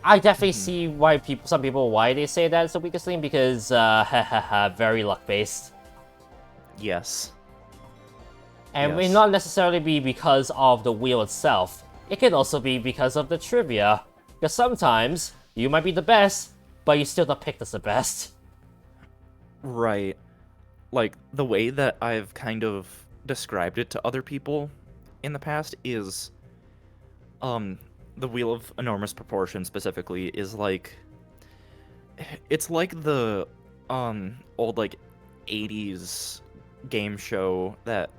I definitely see why some people they say that it's the weakest link because very luck based. Yes. And it Yes. may not necessarily be because of the wheel itself. It could also be because of the trivia. Because sometimes you might be the best, but you still not picked as the best. Right. Like, the way that I've kind of described it to other people in the past is, the Wheel of Enormous Proportion specifically is like, it's like the, old, like, 80s game show that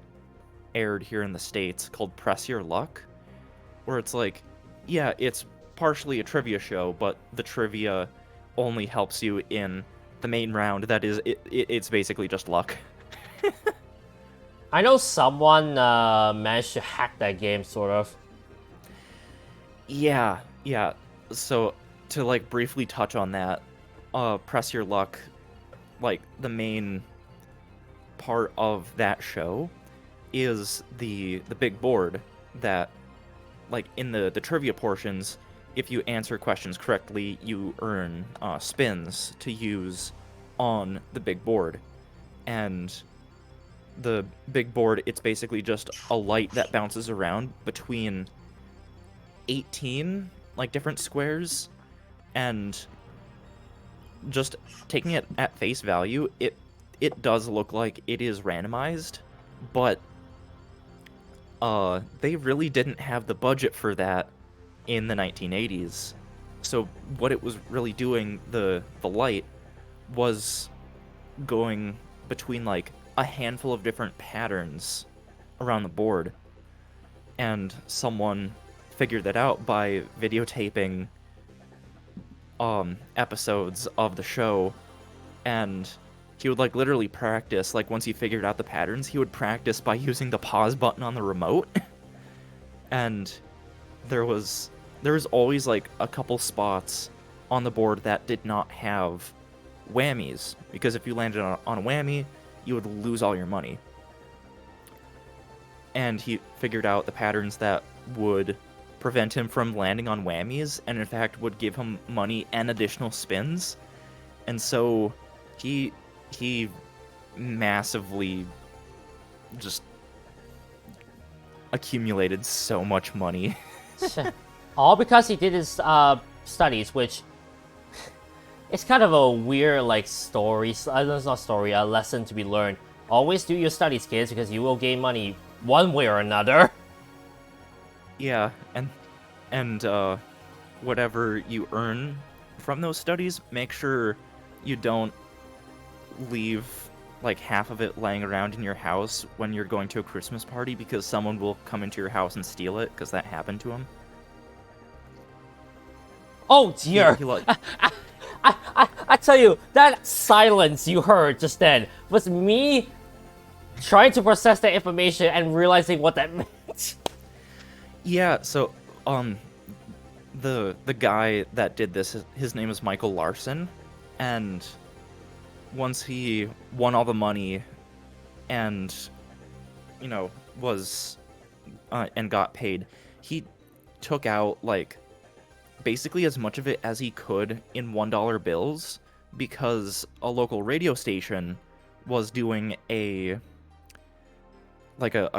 aired here in the States called Press Your Luck, where it's like, yeah, it's partially a trivia show, but the trivia only helps you in the main round. That is, it's basically just luck. I know someone managed to hack that game, sort of. Yeah. So, to, like, briefly touch on that, Press Your Luck, like, the main part of that show is the big board that, like, in the trivia portions, if you answer questions correctly, you earn spins to use on the big board. And the big board, it's basically just a light that bounces around between 18 like different squares, and just taking it at face value, it does look like it is randomized, but they really didn't have the budget for that in the 1980s. So what it was really doing, the light was going between like a handful of different patterns around the board, and someone figured that out by videotaping episodes of the show and he would like literally practice. Like once he figured out the patterns, he would practice by using the pause button on the remote. And there was always like a couple spots on the board that did not have whammies, because if you landed on a whammy, you would lose all your money. And he figured out the patterns that would prevent him from landing on whammies, and in fact would give him money and additional spins. And so he massively just accumulated so much money. All because he did his studies, which it's kind of a weird like story. It's not story, a lesson to be learned. Always do your studies, kids, because you will gain money one way or another. Yeah, and whatever you earn from those studies, make sure you don't leave like half of it laying around in your house when you're going to a Christmas party, because someone will come into your house and steal it, because that happened to him. Oh dear! I tell you, that silence you heard just then was me trying to process that information and realizing what that meant. Yeah, so the guy that did this, his name is Michael Larson, and once he won all the money and was and got paid, he took out like basically as much of it as he could in $1 bills, because a local radio station was doing a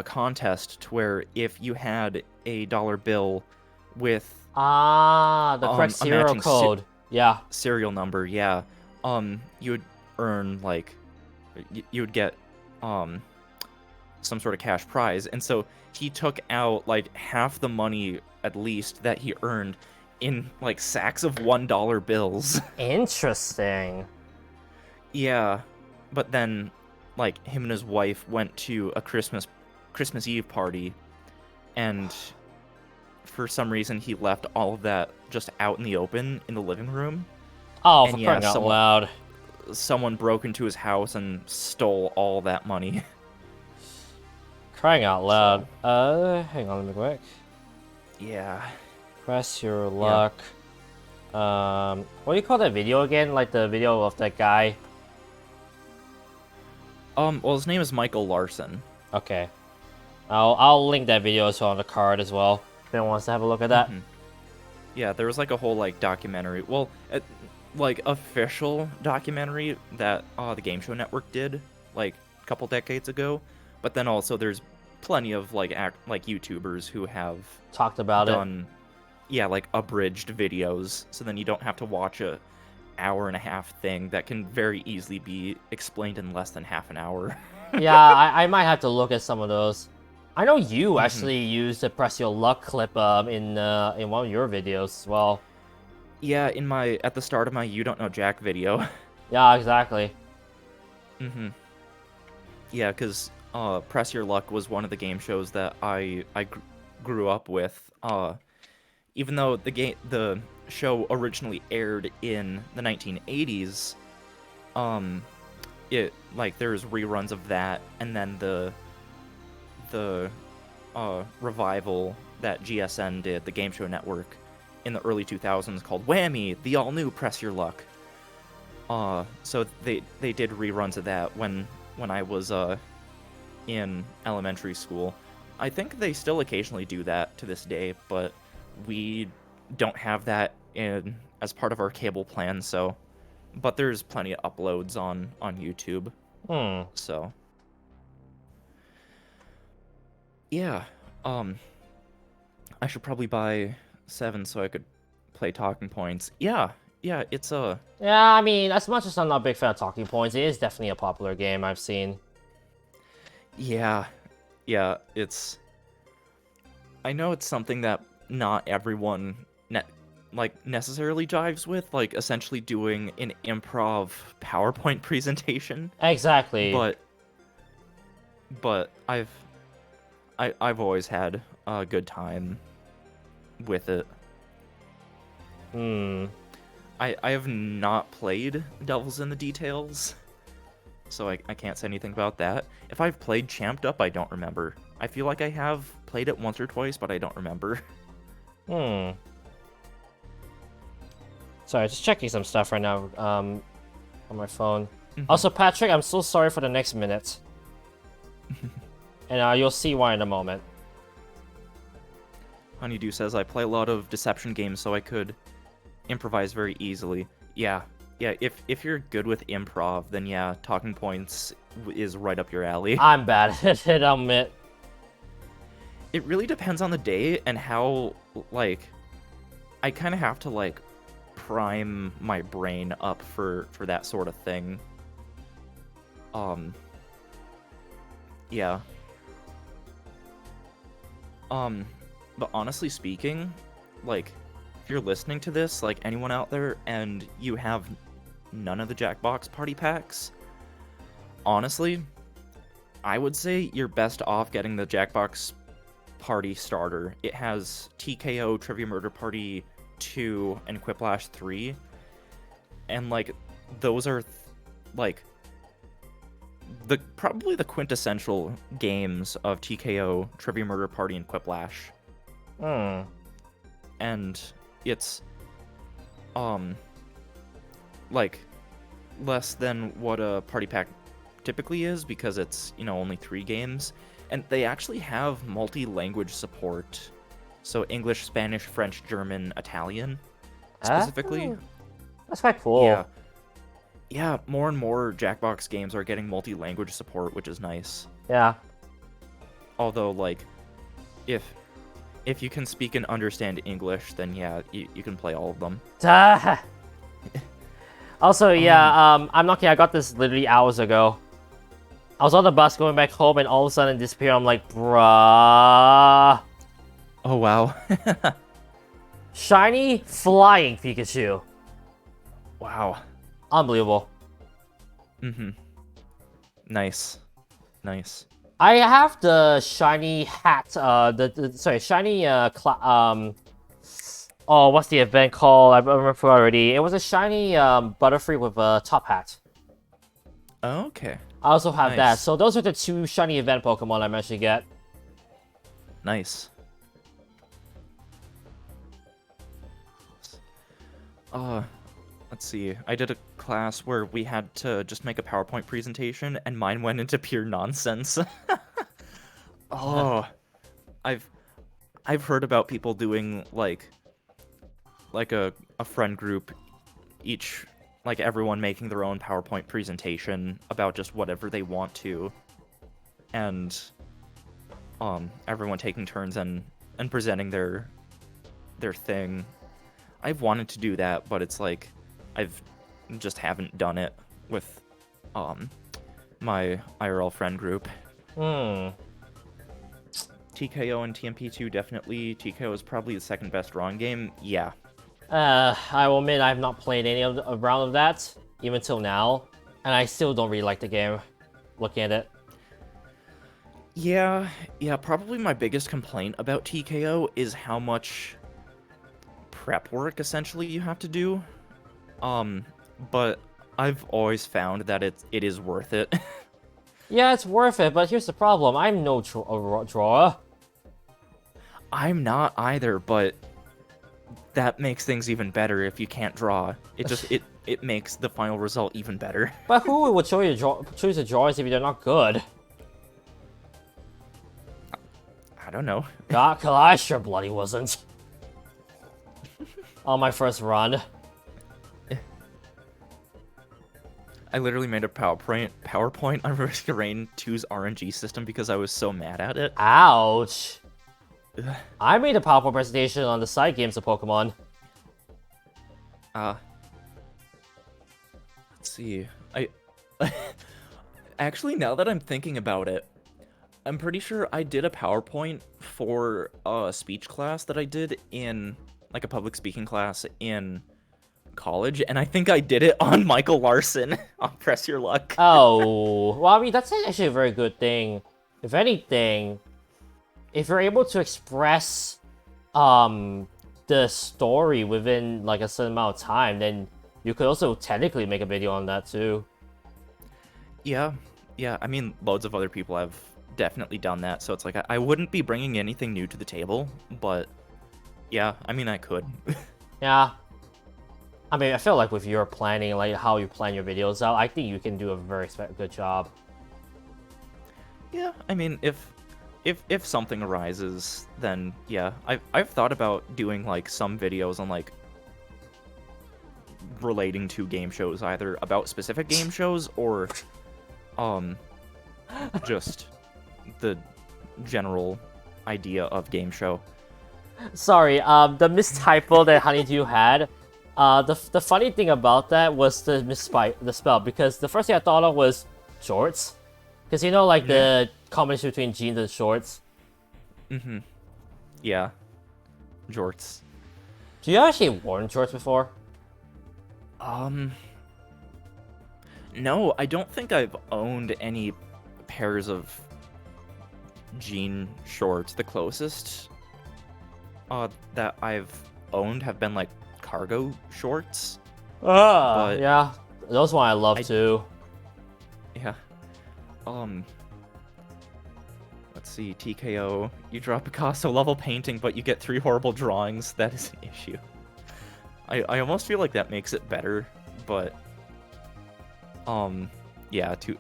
contest to where if you had a dollar bill with the correct serial code, serial number, you would earn like you would get some sort of cash prize. And so he took out like half the money at least that he earned in like sacks of $1 bills. Interesting. Yeah, but then like him and his wife went to a Christmas Eve party, and for some reason he left all of that just out in the open in the living room. Oh, for crying out loud. Someone broke into his house and stole all that money. Crying out loud. Hang on, let me quick. Yeah. Press your luck. What do you call that video again? Like the video of that guy? Well, his name is Michael Larson. Okay. I'll link that video as well on the card as well, if anyone wants to have a look at that. Mm-hmm. Yeah, there was like a whole like documentary. Well, like official documentary that the Game Show Network did like a couple decades ago. But then also there's plenty of like YouTubers who have talked about it. Yeah, like abridged videos, so then you don't have to watch a hour-and-a-half thing that can very easily be explained in less than half an hour. Yeah, I might have to look at some of those. I know you actually used the Press Your Luck clip in one of your videos as well. Yeah, at the start of my You Don't Know Jack video. Yeah, exactly. Yeah, because Press Your Luck was one of the game shows that I grew up with. Even though the show originally aired in the 1980s, there's reruns of that, and then the revival that GSN did, the Game Show Network, in the early 2000s called Whammy, the all-new Press Your Luck. So they did reruns of that when I was in elementary school. I think they still occasionally do that to this day, but we don't have that as part of our cable plan, so... But there's plenty of uploads on YouTube. So... Yeah, I should probably buy 7 so I could play Talking Points. Yeah, it's a... Yeah, I mean, as much as I'm not a big fan of Talking Points, it is definitely a popular game I've seen. Yeah, it's... I know it's something that not everyone necessarily jives with, like essentially doing an improv PowerPoint presentation. Exactly. But I've always had a good time with it. I have not played Devils in the Details, so I can't say anything about that. If I've played Champed Up, I don't remember. I feel like I have played it once or twice, but I don't remember. Sorry, just checking some stuff right now on my phone. Mhm. Also, Patrick, I'm so sorry for the next minute. And you'll see why in a moment. Honeydew says, I play a lot of deception games, so I could improvise very easily. Yeah, if you're good with improv, then yeah, Talking Points is right up your alley. I'm bad at it, I'll admit. It really depends on the day and how, like, I kind of have to, like, prime my brain up for that sort of thing. Yeah. But honestly speaking, like, if you're listening to this, like, anyone out there, and you have none of the Jackbox party packs, honestly, I would say you're best off getting the Jackbox party starter. It has TKO, Trivia Murder Party 2, and Quiplash 3, and, like, those are, like, probably the quintessential games of TKO, Trivia Murder Party, and Quiplash. And it's, like, less than what a party pack typically is, because it's, you know, only 3 games. And they actually have multi-language support. So English, Spanish, French, German, Italian, specifically. That's quite cool. Yeah. Yeah, more and more Jackbox games are getting multi-language support, which is nice. Yeah. Although, like, if you can speak and understand English, then yeah, you can play all of them. Also, yeah, I'm not kidding, I got this literally hours ago. I was on the bus going back home, and all of a sudden it disappeared. I'm like, bruh. Oh, wow. Shiny flying Pikachu. Wow. Unbelievable. Nice. Nice. I have the shiny hat, shiny, oh, what's the event called? I remember already. It was a shiny, Butterfree with a top hat. Oh, okay. I also have that. Nice. So those are the 2 shiny event Pokemon I managed to get. Nice. Let's see. I did a class where we had to just make a PowerPoint presentation, and mine went into pure nonsense. Oh, I've heard about people doing like a friend group, each, like, everyone making their own PowerPoint presentation about just whatever they want to, and everyone taking turns and presenting their thing. I've wanted to do that, but it's like I've just haven't done it with my IRL friend group. TKO and TMP2 definitely. TKO is probably the second best drawing game. Yeah. I will admit I've not played any of a round of that, even till now, and I still don't really like the game, looking at it. Yeah, probably my biggest complaint about TKO is how much prep work, essentially, you have to do. But I've always found that it is worth it. Yeah, it's worth it, but here's the problem. I'm no drawer. I'm not either, but that makes things even better if you can't draw. It just, it makes the final result even better. But who would choose the drawers if they're not good? I don't know. God, 'cause I sure bloody wasn't. On my first run. I literally made a PowerPoint on Risk of Rain 2's RNG system because I was so mad at it. Ouch. I made a PowerPoint presentation on the side games of Pokemon. Let's see. Actually, now that I'm thinking about it, I'm pretty sure I did a PowerPoint for a speech class that I did in, like, a public speaking class in college, and I think I did it on Michael Larson on Press Your Luck. Oh, well, I mean, that's actually a very good thing. If anything, if you're able to express the story within, like, a certain amount of time, then you could also technically make a video on that too. Yeah, yeah. I mean, loads of other people have definitely done that, so it's like I wouldn't be bringing anything new to the table, but yeah, I mean, I could. Yeah. I mean, I feel like with your planning, like how you plan your videos out, I think you can do a very good job. Yeah, I mean, if something arises, then yeah, I've thought about doing like some videos on like relating to game shows, either about specific game shows or um just the general idea of game show. Sorry, the mistypo that Honeydew had, the funny thing about that was the spell, because the first thing I thought of was shorts. Because you know, like the combination between jeans and shorts. Mm-hmm. Yeah. Jorts. Do you actually worn shorts before? No, I don't think I've owned any pairs of jean shorts. The closest that I've owned have been like cargo shorts. But Yeah, those one I love too. Yeah. Let's see, TKO. You draw Picasso level painting, but you get 3 horrible drawings. That is an issue. I almost feel like that makes it better, but yeah, to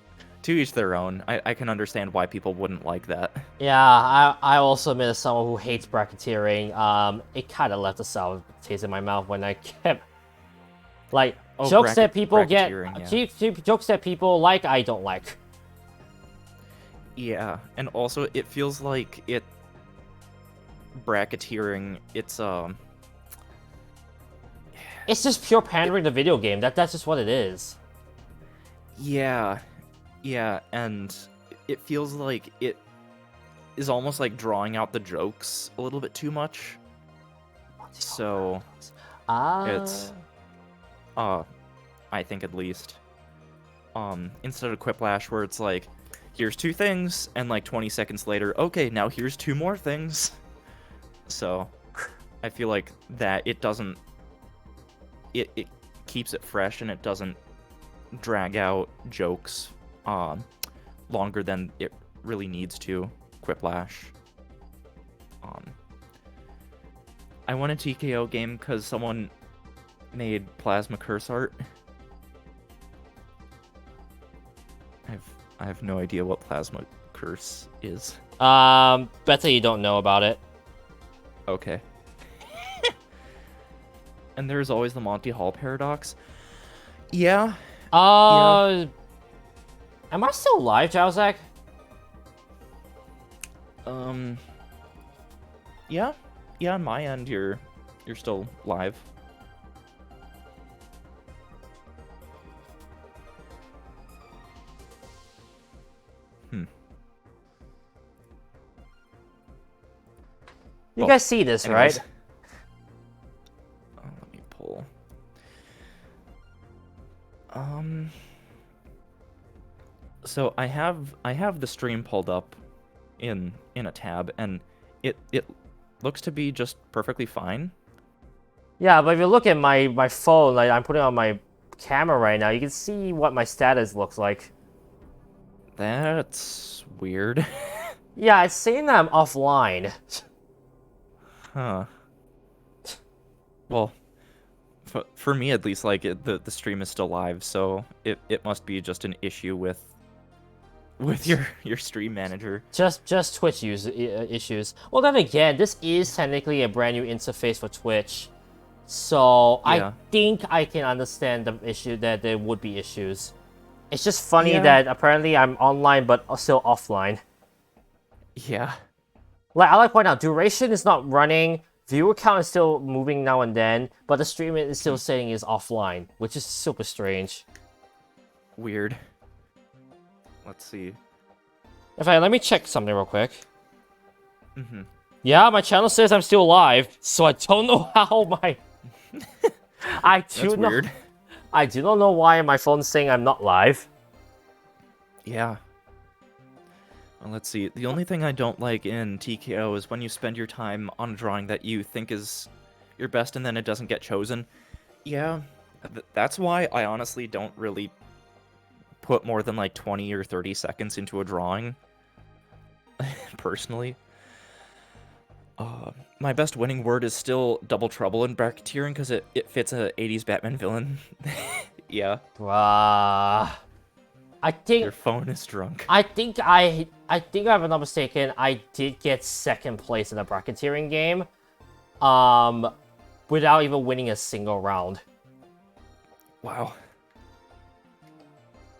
each their own. I can understand why people wouldn't like that. Yeah, I also admit as someone who hates bracketeering, it kind of left a sour taste in my mouth when I kept like jokes that people get, jokes that people like, I don't like. Yeah, and also it feels like bracketeering. It's just pure pandering to the video game. That's just what it is. Yeah, and it feels like it is almost like drawing out the jokes a little bit too much. So it's I think at least instead of Quiplash where it's like, here's 2 things, and like 20 seconds later, okay, now here's 2 more things. So I feel like that it doesn't it keeps it fresh, and it doesn't drag out jokes longer than it really needs to. Quiplash. I won a TKO game because someone made plasma curse art. I have no idea what plasma curse is. Bet you don't know about it. Okay. And there's always the Monty Hall paradox. Yeah. Am I still live, Jowzak? Yeah. Yeah, on my end, you're still live. You guys see this, anyways. right? Let me pull. So I have the stream pulled up in a tab, and it looks to be just perfectly fine. Yeah, but if you look at my phone, like I'm putting on my camera right now, you can see what my status looks like. That's weird. Yeah, it's saying that I'm offline. Huh. Well, for me at least, like the stream is still live, so it must be just an issue with your stream manager. Just Twitch issues. Well, then again, this is technically a brand new interface for Twitch, so yeah. I think I can understand the issue that there would be issues. It's just funny that apparently I'm online but still offline. Yeah. Like, I like to point out, duration is not running, viewer count is still moving now and then, but the stream is still saying is offline, which is super strange. Weird. Let's see. In fact, let me check something real quick. Yeah, my channel says I'm still live, so I don't know how my... That's weird. I do not know why my phone's saying I'm not live. Yeah. Well, let's see. The only thing I don't like in TKO is when you spend your time on a drawing that you think is your best and then it doesn't get chosen. Yeah, that's why I honestly don't really put more than like 20 or 30 seconds into a drawing. Personally. My best winning word is still double trouble in bracketeering because it fits a 80s Batman villain. Yeah. I think Your phone is drunk. I think if I'm not mistaken, I did get second place in the bracketeering game, without even winning a single round. Wow.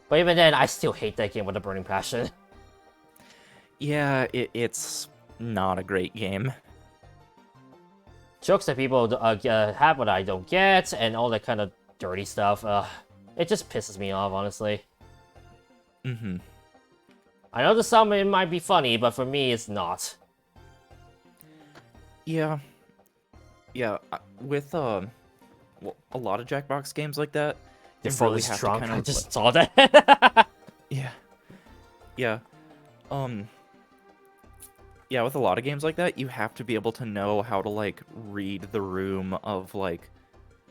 But even then, I still hate that game with a burning passion. Yeah, it's not a great game. Jokes that people have what I don't get, and all that kind of dirty stuff. It just pisses me off, honestly. Mm-hmm. I know to some it might be funny, but for me, it's not. Yeah. Yeah, with well, a lot of Jackbox games like that, Your you phone really is have to drunk. kind I of just saw that. Yeah. Yeah. Yeah, with a lot of games like that, you have to be able to know how to, like, read the room of, like,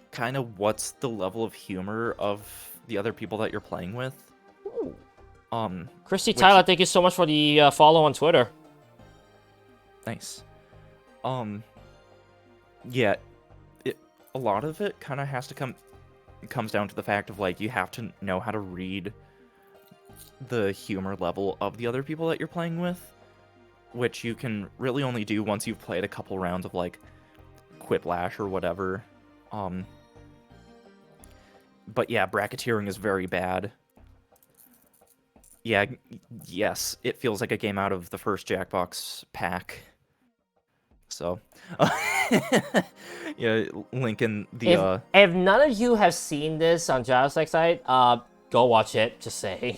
kind of what's the level of humor of the other people that you're playing with. Ooh. Um, Christy Tyler, thank you so much for the follow on Twitter. Nice. Yeah, a lot of it kind of has to comes down to the fact of, like, you have to know how to read the humor level of the other people that you're playing with, which you can really only do once you've played a couple rounds of, like, Quiplash or whatever. But yeah, bracketeering is very bad. Yeah, yes, it feels like a game out of the first Jackbox pack. So, yeah, link in the... If none of you have seen this on Jackbox site, go watch it, just saying.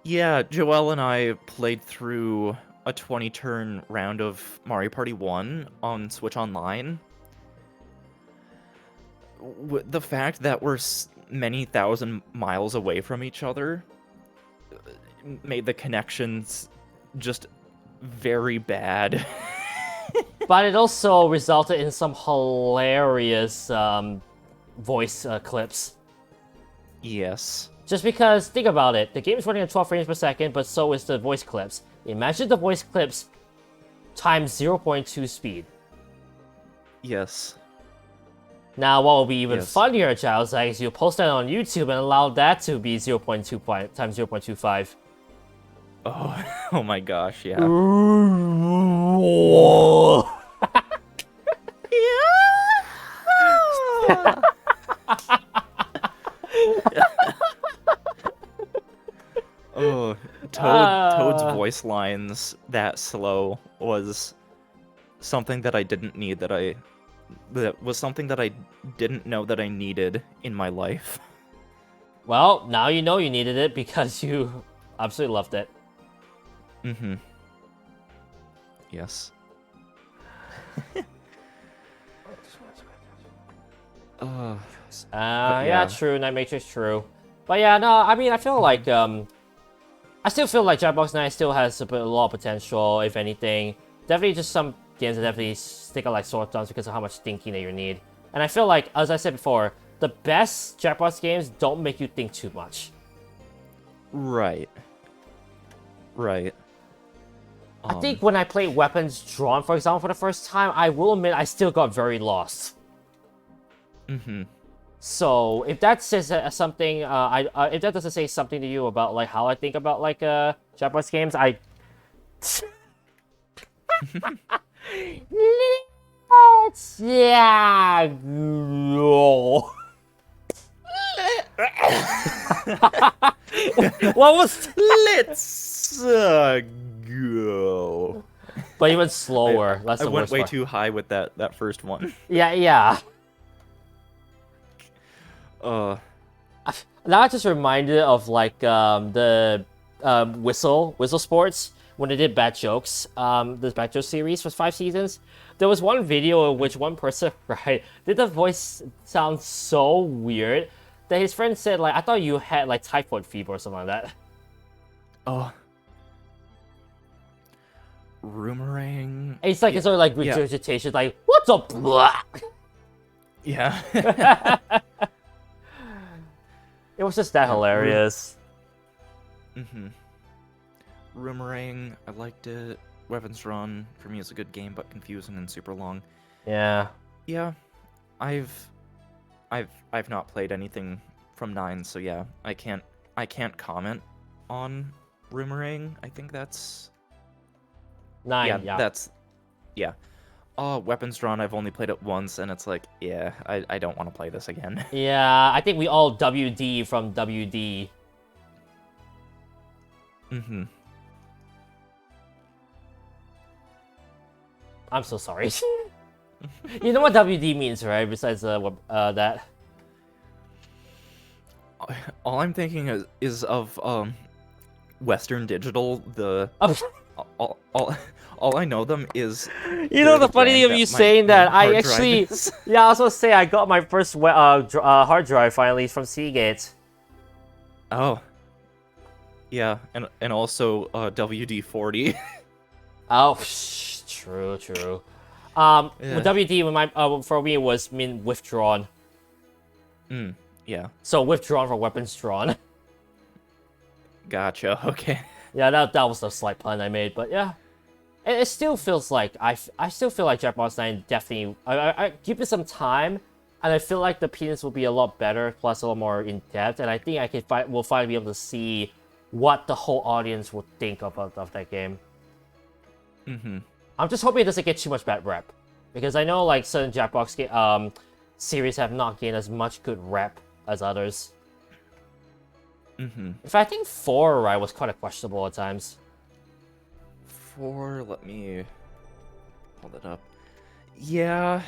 Yeah, Joel and I played through a 20-turn round of Mario Party 1 on Switch Online. The fact that we're many thousand miles away from each other made the connections just very bad. But it also resulted in some hilarious voice clips. Yes. Just because, think about it, the game is running at 12 frames per second, but so is the voice clips. Imagine the voice clips times 0.2 speed. Yes. Now, what will be even Yes. funnier, Giles, is you post that on YouTube and allow that to be 0.25 times 0.25. Oh, oh my gosh, yeah. Oh, Toad's voice lines that slow was something that I didn't need, that was something that I didn't know that I needed in my life. Well, now you know you needed it because you absolutely loved it. Mm-hmm. Yes. Yeah, true. Night Matrix, true. But yeah, no, I mean, I feel like, I still feel like Jackbox 9 still has a lot of potential, if anything. Definitely just some games that definitely stick out like sore thumbs because of how much thinking that you need. And I feel like, as I said before, the best Jackbox games don't make you think too much. Right. Right. I think when I played Weapons Drawn, for example, for the first time, I will admit I still got very lost. Mm-hmm. So if that says something, if that doesn't say something to you about like how I think about like Japanese games, let's go. What was? Let's go. But even slower. That's I the went worst way part. too high with that first one. Yeah. Uh. Now I just reminded of like the Whistle Sports when they did Bad Jokes. This Bad Jokes series was 5 seasons. There was one video in which one person did the voice sound so weird that his friend said like, I thought you had like typhoid fever or something like that. Oh. Rumoring. It's like it's sort of like regurgitation, like what's up? Blah? Yeah. It was just that hilarious. Rumoring, I liked it. Weapons Drawn, for me, is a good game, but confusing and super long. Yeah. Yeah, I've not played anything from 9, so yeah, I can't comment on Rumoring. I think that's 9, yeah. Weapons Drawn, I've only played it once, and it's like, yeah, I don't want to play this again. Yeah, I think we all WD from WD. I'm so sorry. You know what WD means, right? Besides that. All I'm thinking is of Western Digital. All I know them is. You know the funny thing of you saying that, I actually, yeah, I was gonna say I got my first hard drive finally from Seagate. Oh. Yeah, and also WD-40. Oh, true. Yeah. WD for me was withdrawn. Yeah. So withdrawn from weapons drawn. Gotcha. Okay. Yeah, that was a slight pun I made, but yeah. It still feels like I still feel like Jackbox 9 definitely I give it some time, and I feel like the opinions will be a lot better, plus a lot more in depth, and I think we'll finally be able to see what the whole audience would think of that game. I'm just hoping it doesn't get too much bad rep, because I know like certain Jackbox series have not gained as much good rep as others. In fact, I think 4 right was quite questionable at times. 4, let me hold it up. Yeah,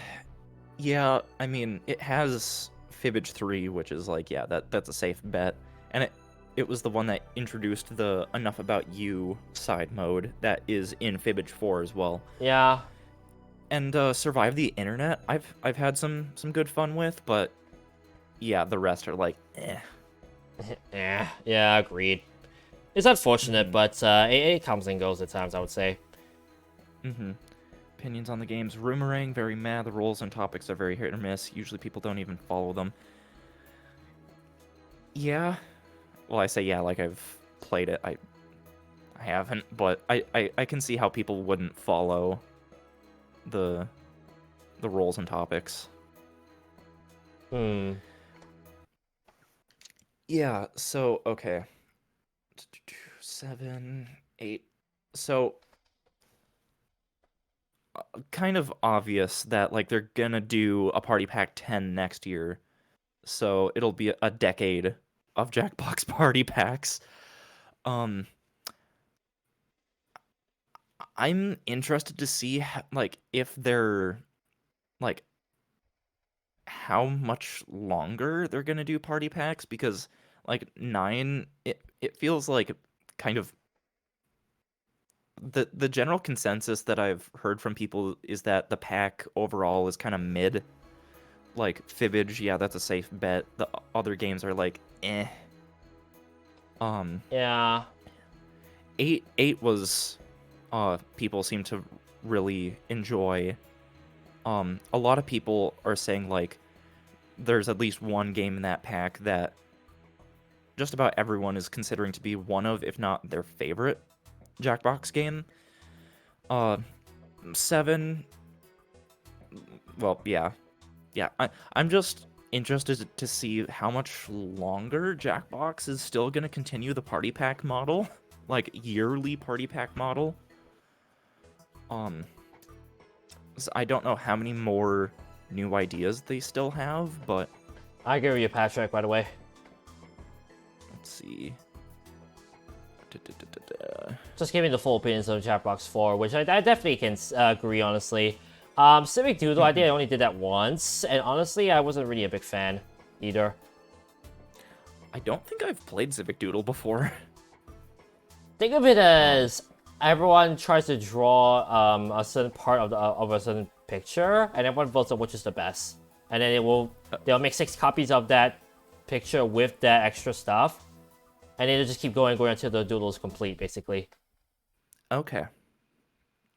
I mean, it has Fibbage 3, which is like, yeah, that's a safe bet. And it was the one that introduced the Enough About You side mode that is in Fibbage 4 as well. Yeah. And Survive the Internet, I've had some good fun with, but yeah, the rest are like, eh. Yeah, agreed. It's unfortunate, but it comes and goes at times, I would say. Opinions on the games. Rumoring, very mad. The roles and topics are very hit or miss. Usually people don't even follow them. Yeah. Well, I say yeah like I've played it. I haven't, but I can see how people wouldn't follow the roles and topics. Yeah, so, okay. 7, 8. So, kind of obvious that, like, they're gonna do a Party Pack 10 next year. So, it'll be a decade of Jackbox Party Packs. I'm interested to see, like, if they're, like, how much longer they're gonna do Party Packs, because, like, 9, it feels like kind of the general consensus that I've heard from people is that the pack overall is kind of mid. Like Fibbage, yeah, that's a safe bet. The other games are like, eh. Yeah. 8 was, people seem to really enjoy. A lot of people are saying like, there's at least one game in that pack that just about everyone is considering to be one of, if not their favorite Jackbox game. 7, well, yeah, I'm just interested to see how much longer Jackbox is still gonna continue the party pack model, like yearly party pack model. So I don't know how many more new ideas they still have, but I agree with you, Patrick, by the way. let's see. Just giving the full opinions of Jackbox 4, which I definitely can agree, honestly. Civic Doodle, I think I only did that once, and honestly, I wasn't really a big fan either. I don't think I've played Civic Doodle before. Think of it as everyone tries to draw a certain part of a certain picture, and everyone votes on which is the best. And then they'll make 6 copies of that picture with that extra stuff. And then it'll just keep going until the doodle is complete, basically. Okay.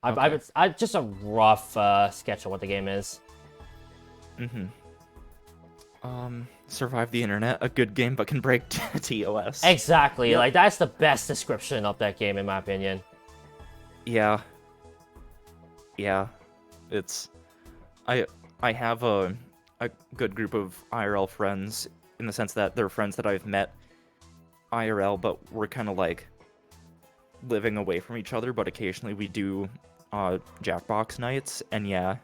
I just a rough sketch of what the game is. Survive the internet, a good game but can break TOS. Exactly. Yep. Like that's the best description of that game in my opinion. Yeah. Yeah. It's I have a good group of IRL friends in the sense that they're friends that I've met IRL, but we're kind of like living away from each other, but occasionally we do Jackbox nights, and yeah,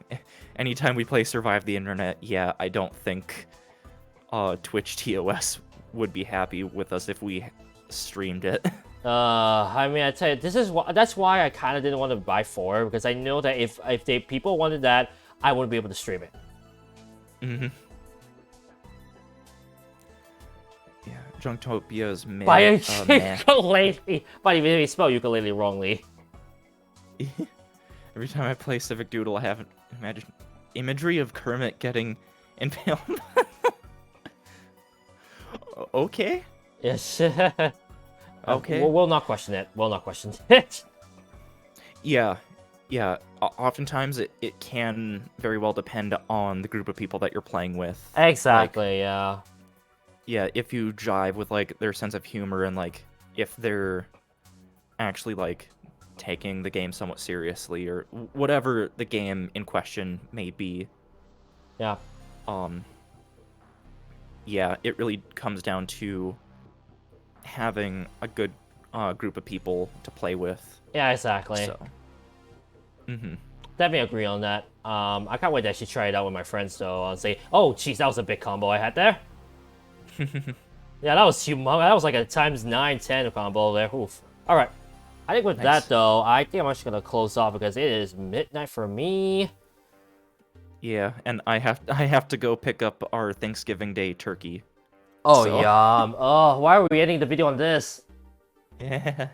anytime we play Survive the Internet, yeah, I don't think Twitch TOS would be happy with us if we streamed it. I mean, I tell you, that's why I kind of didn't want to buy 4 because I know that if people wanted that, I wouldn't be able to stream it. Mm-hmm. Yeah, Junktopia's meh. By a meh. ukulele, but even if you spell ukulele wrongly. Every time I play Civic Doodle, I have imagery of Kermit getting impaled. Okay. Yes. Okay. We'll not question it. We'll not question it. Yeah. Oftentimes, it can very well depend on the group of people that you're playing with. Exactly. Yeah. Yeah, if you jive with like their sense of humor and like if they're actually like taking the game somewhat seriously or whatever the game in question may be. Yeah. Yeah, it really comes down to having a good group of people to play with. Yeah, exactly. So. Definitely agree on that. I can't wait to actually try it out with my friends though. I'll say, oh, jeez, that was a big combo I had there. Yeah, that was humongous. That was like a times 9, 10 combo there. Oof. All right. I think with that though, I think I'm actually gonna close off because it is midnight for me. Yeah, and I have to go pick up our Thanksgiving Day turkey. Oh, so. yum. Oh, why are we ending the video on this? Yeah.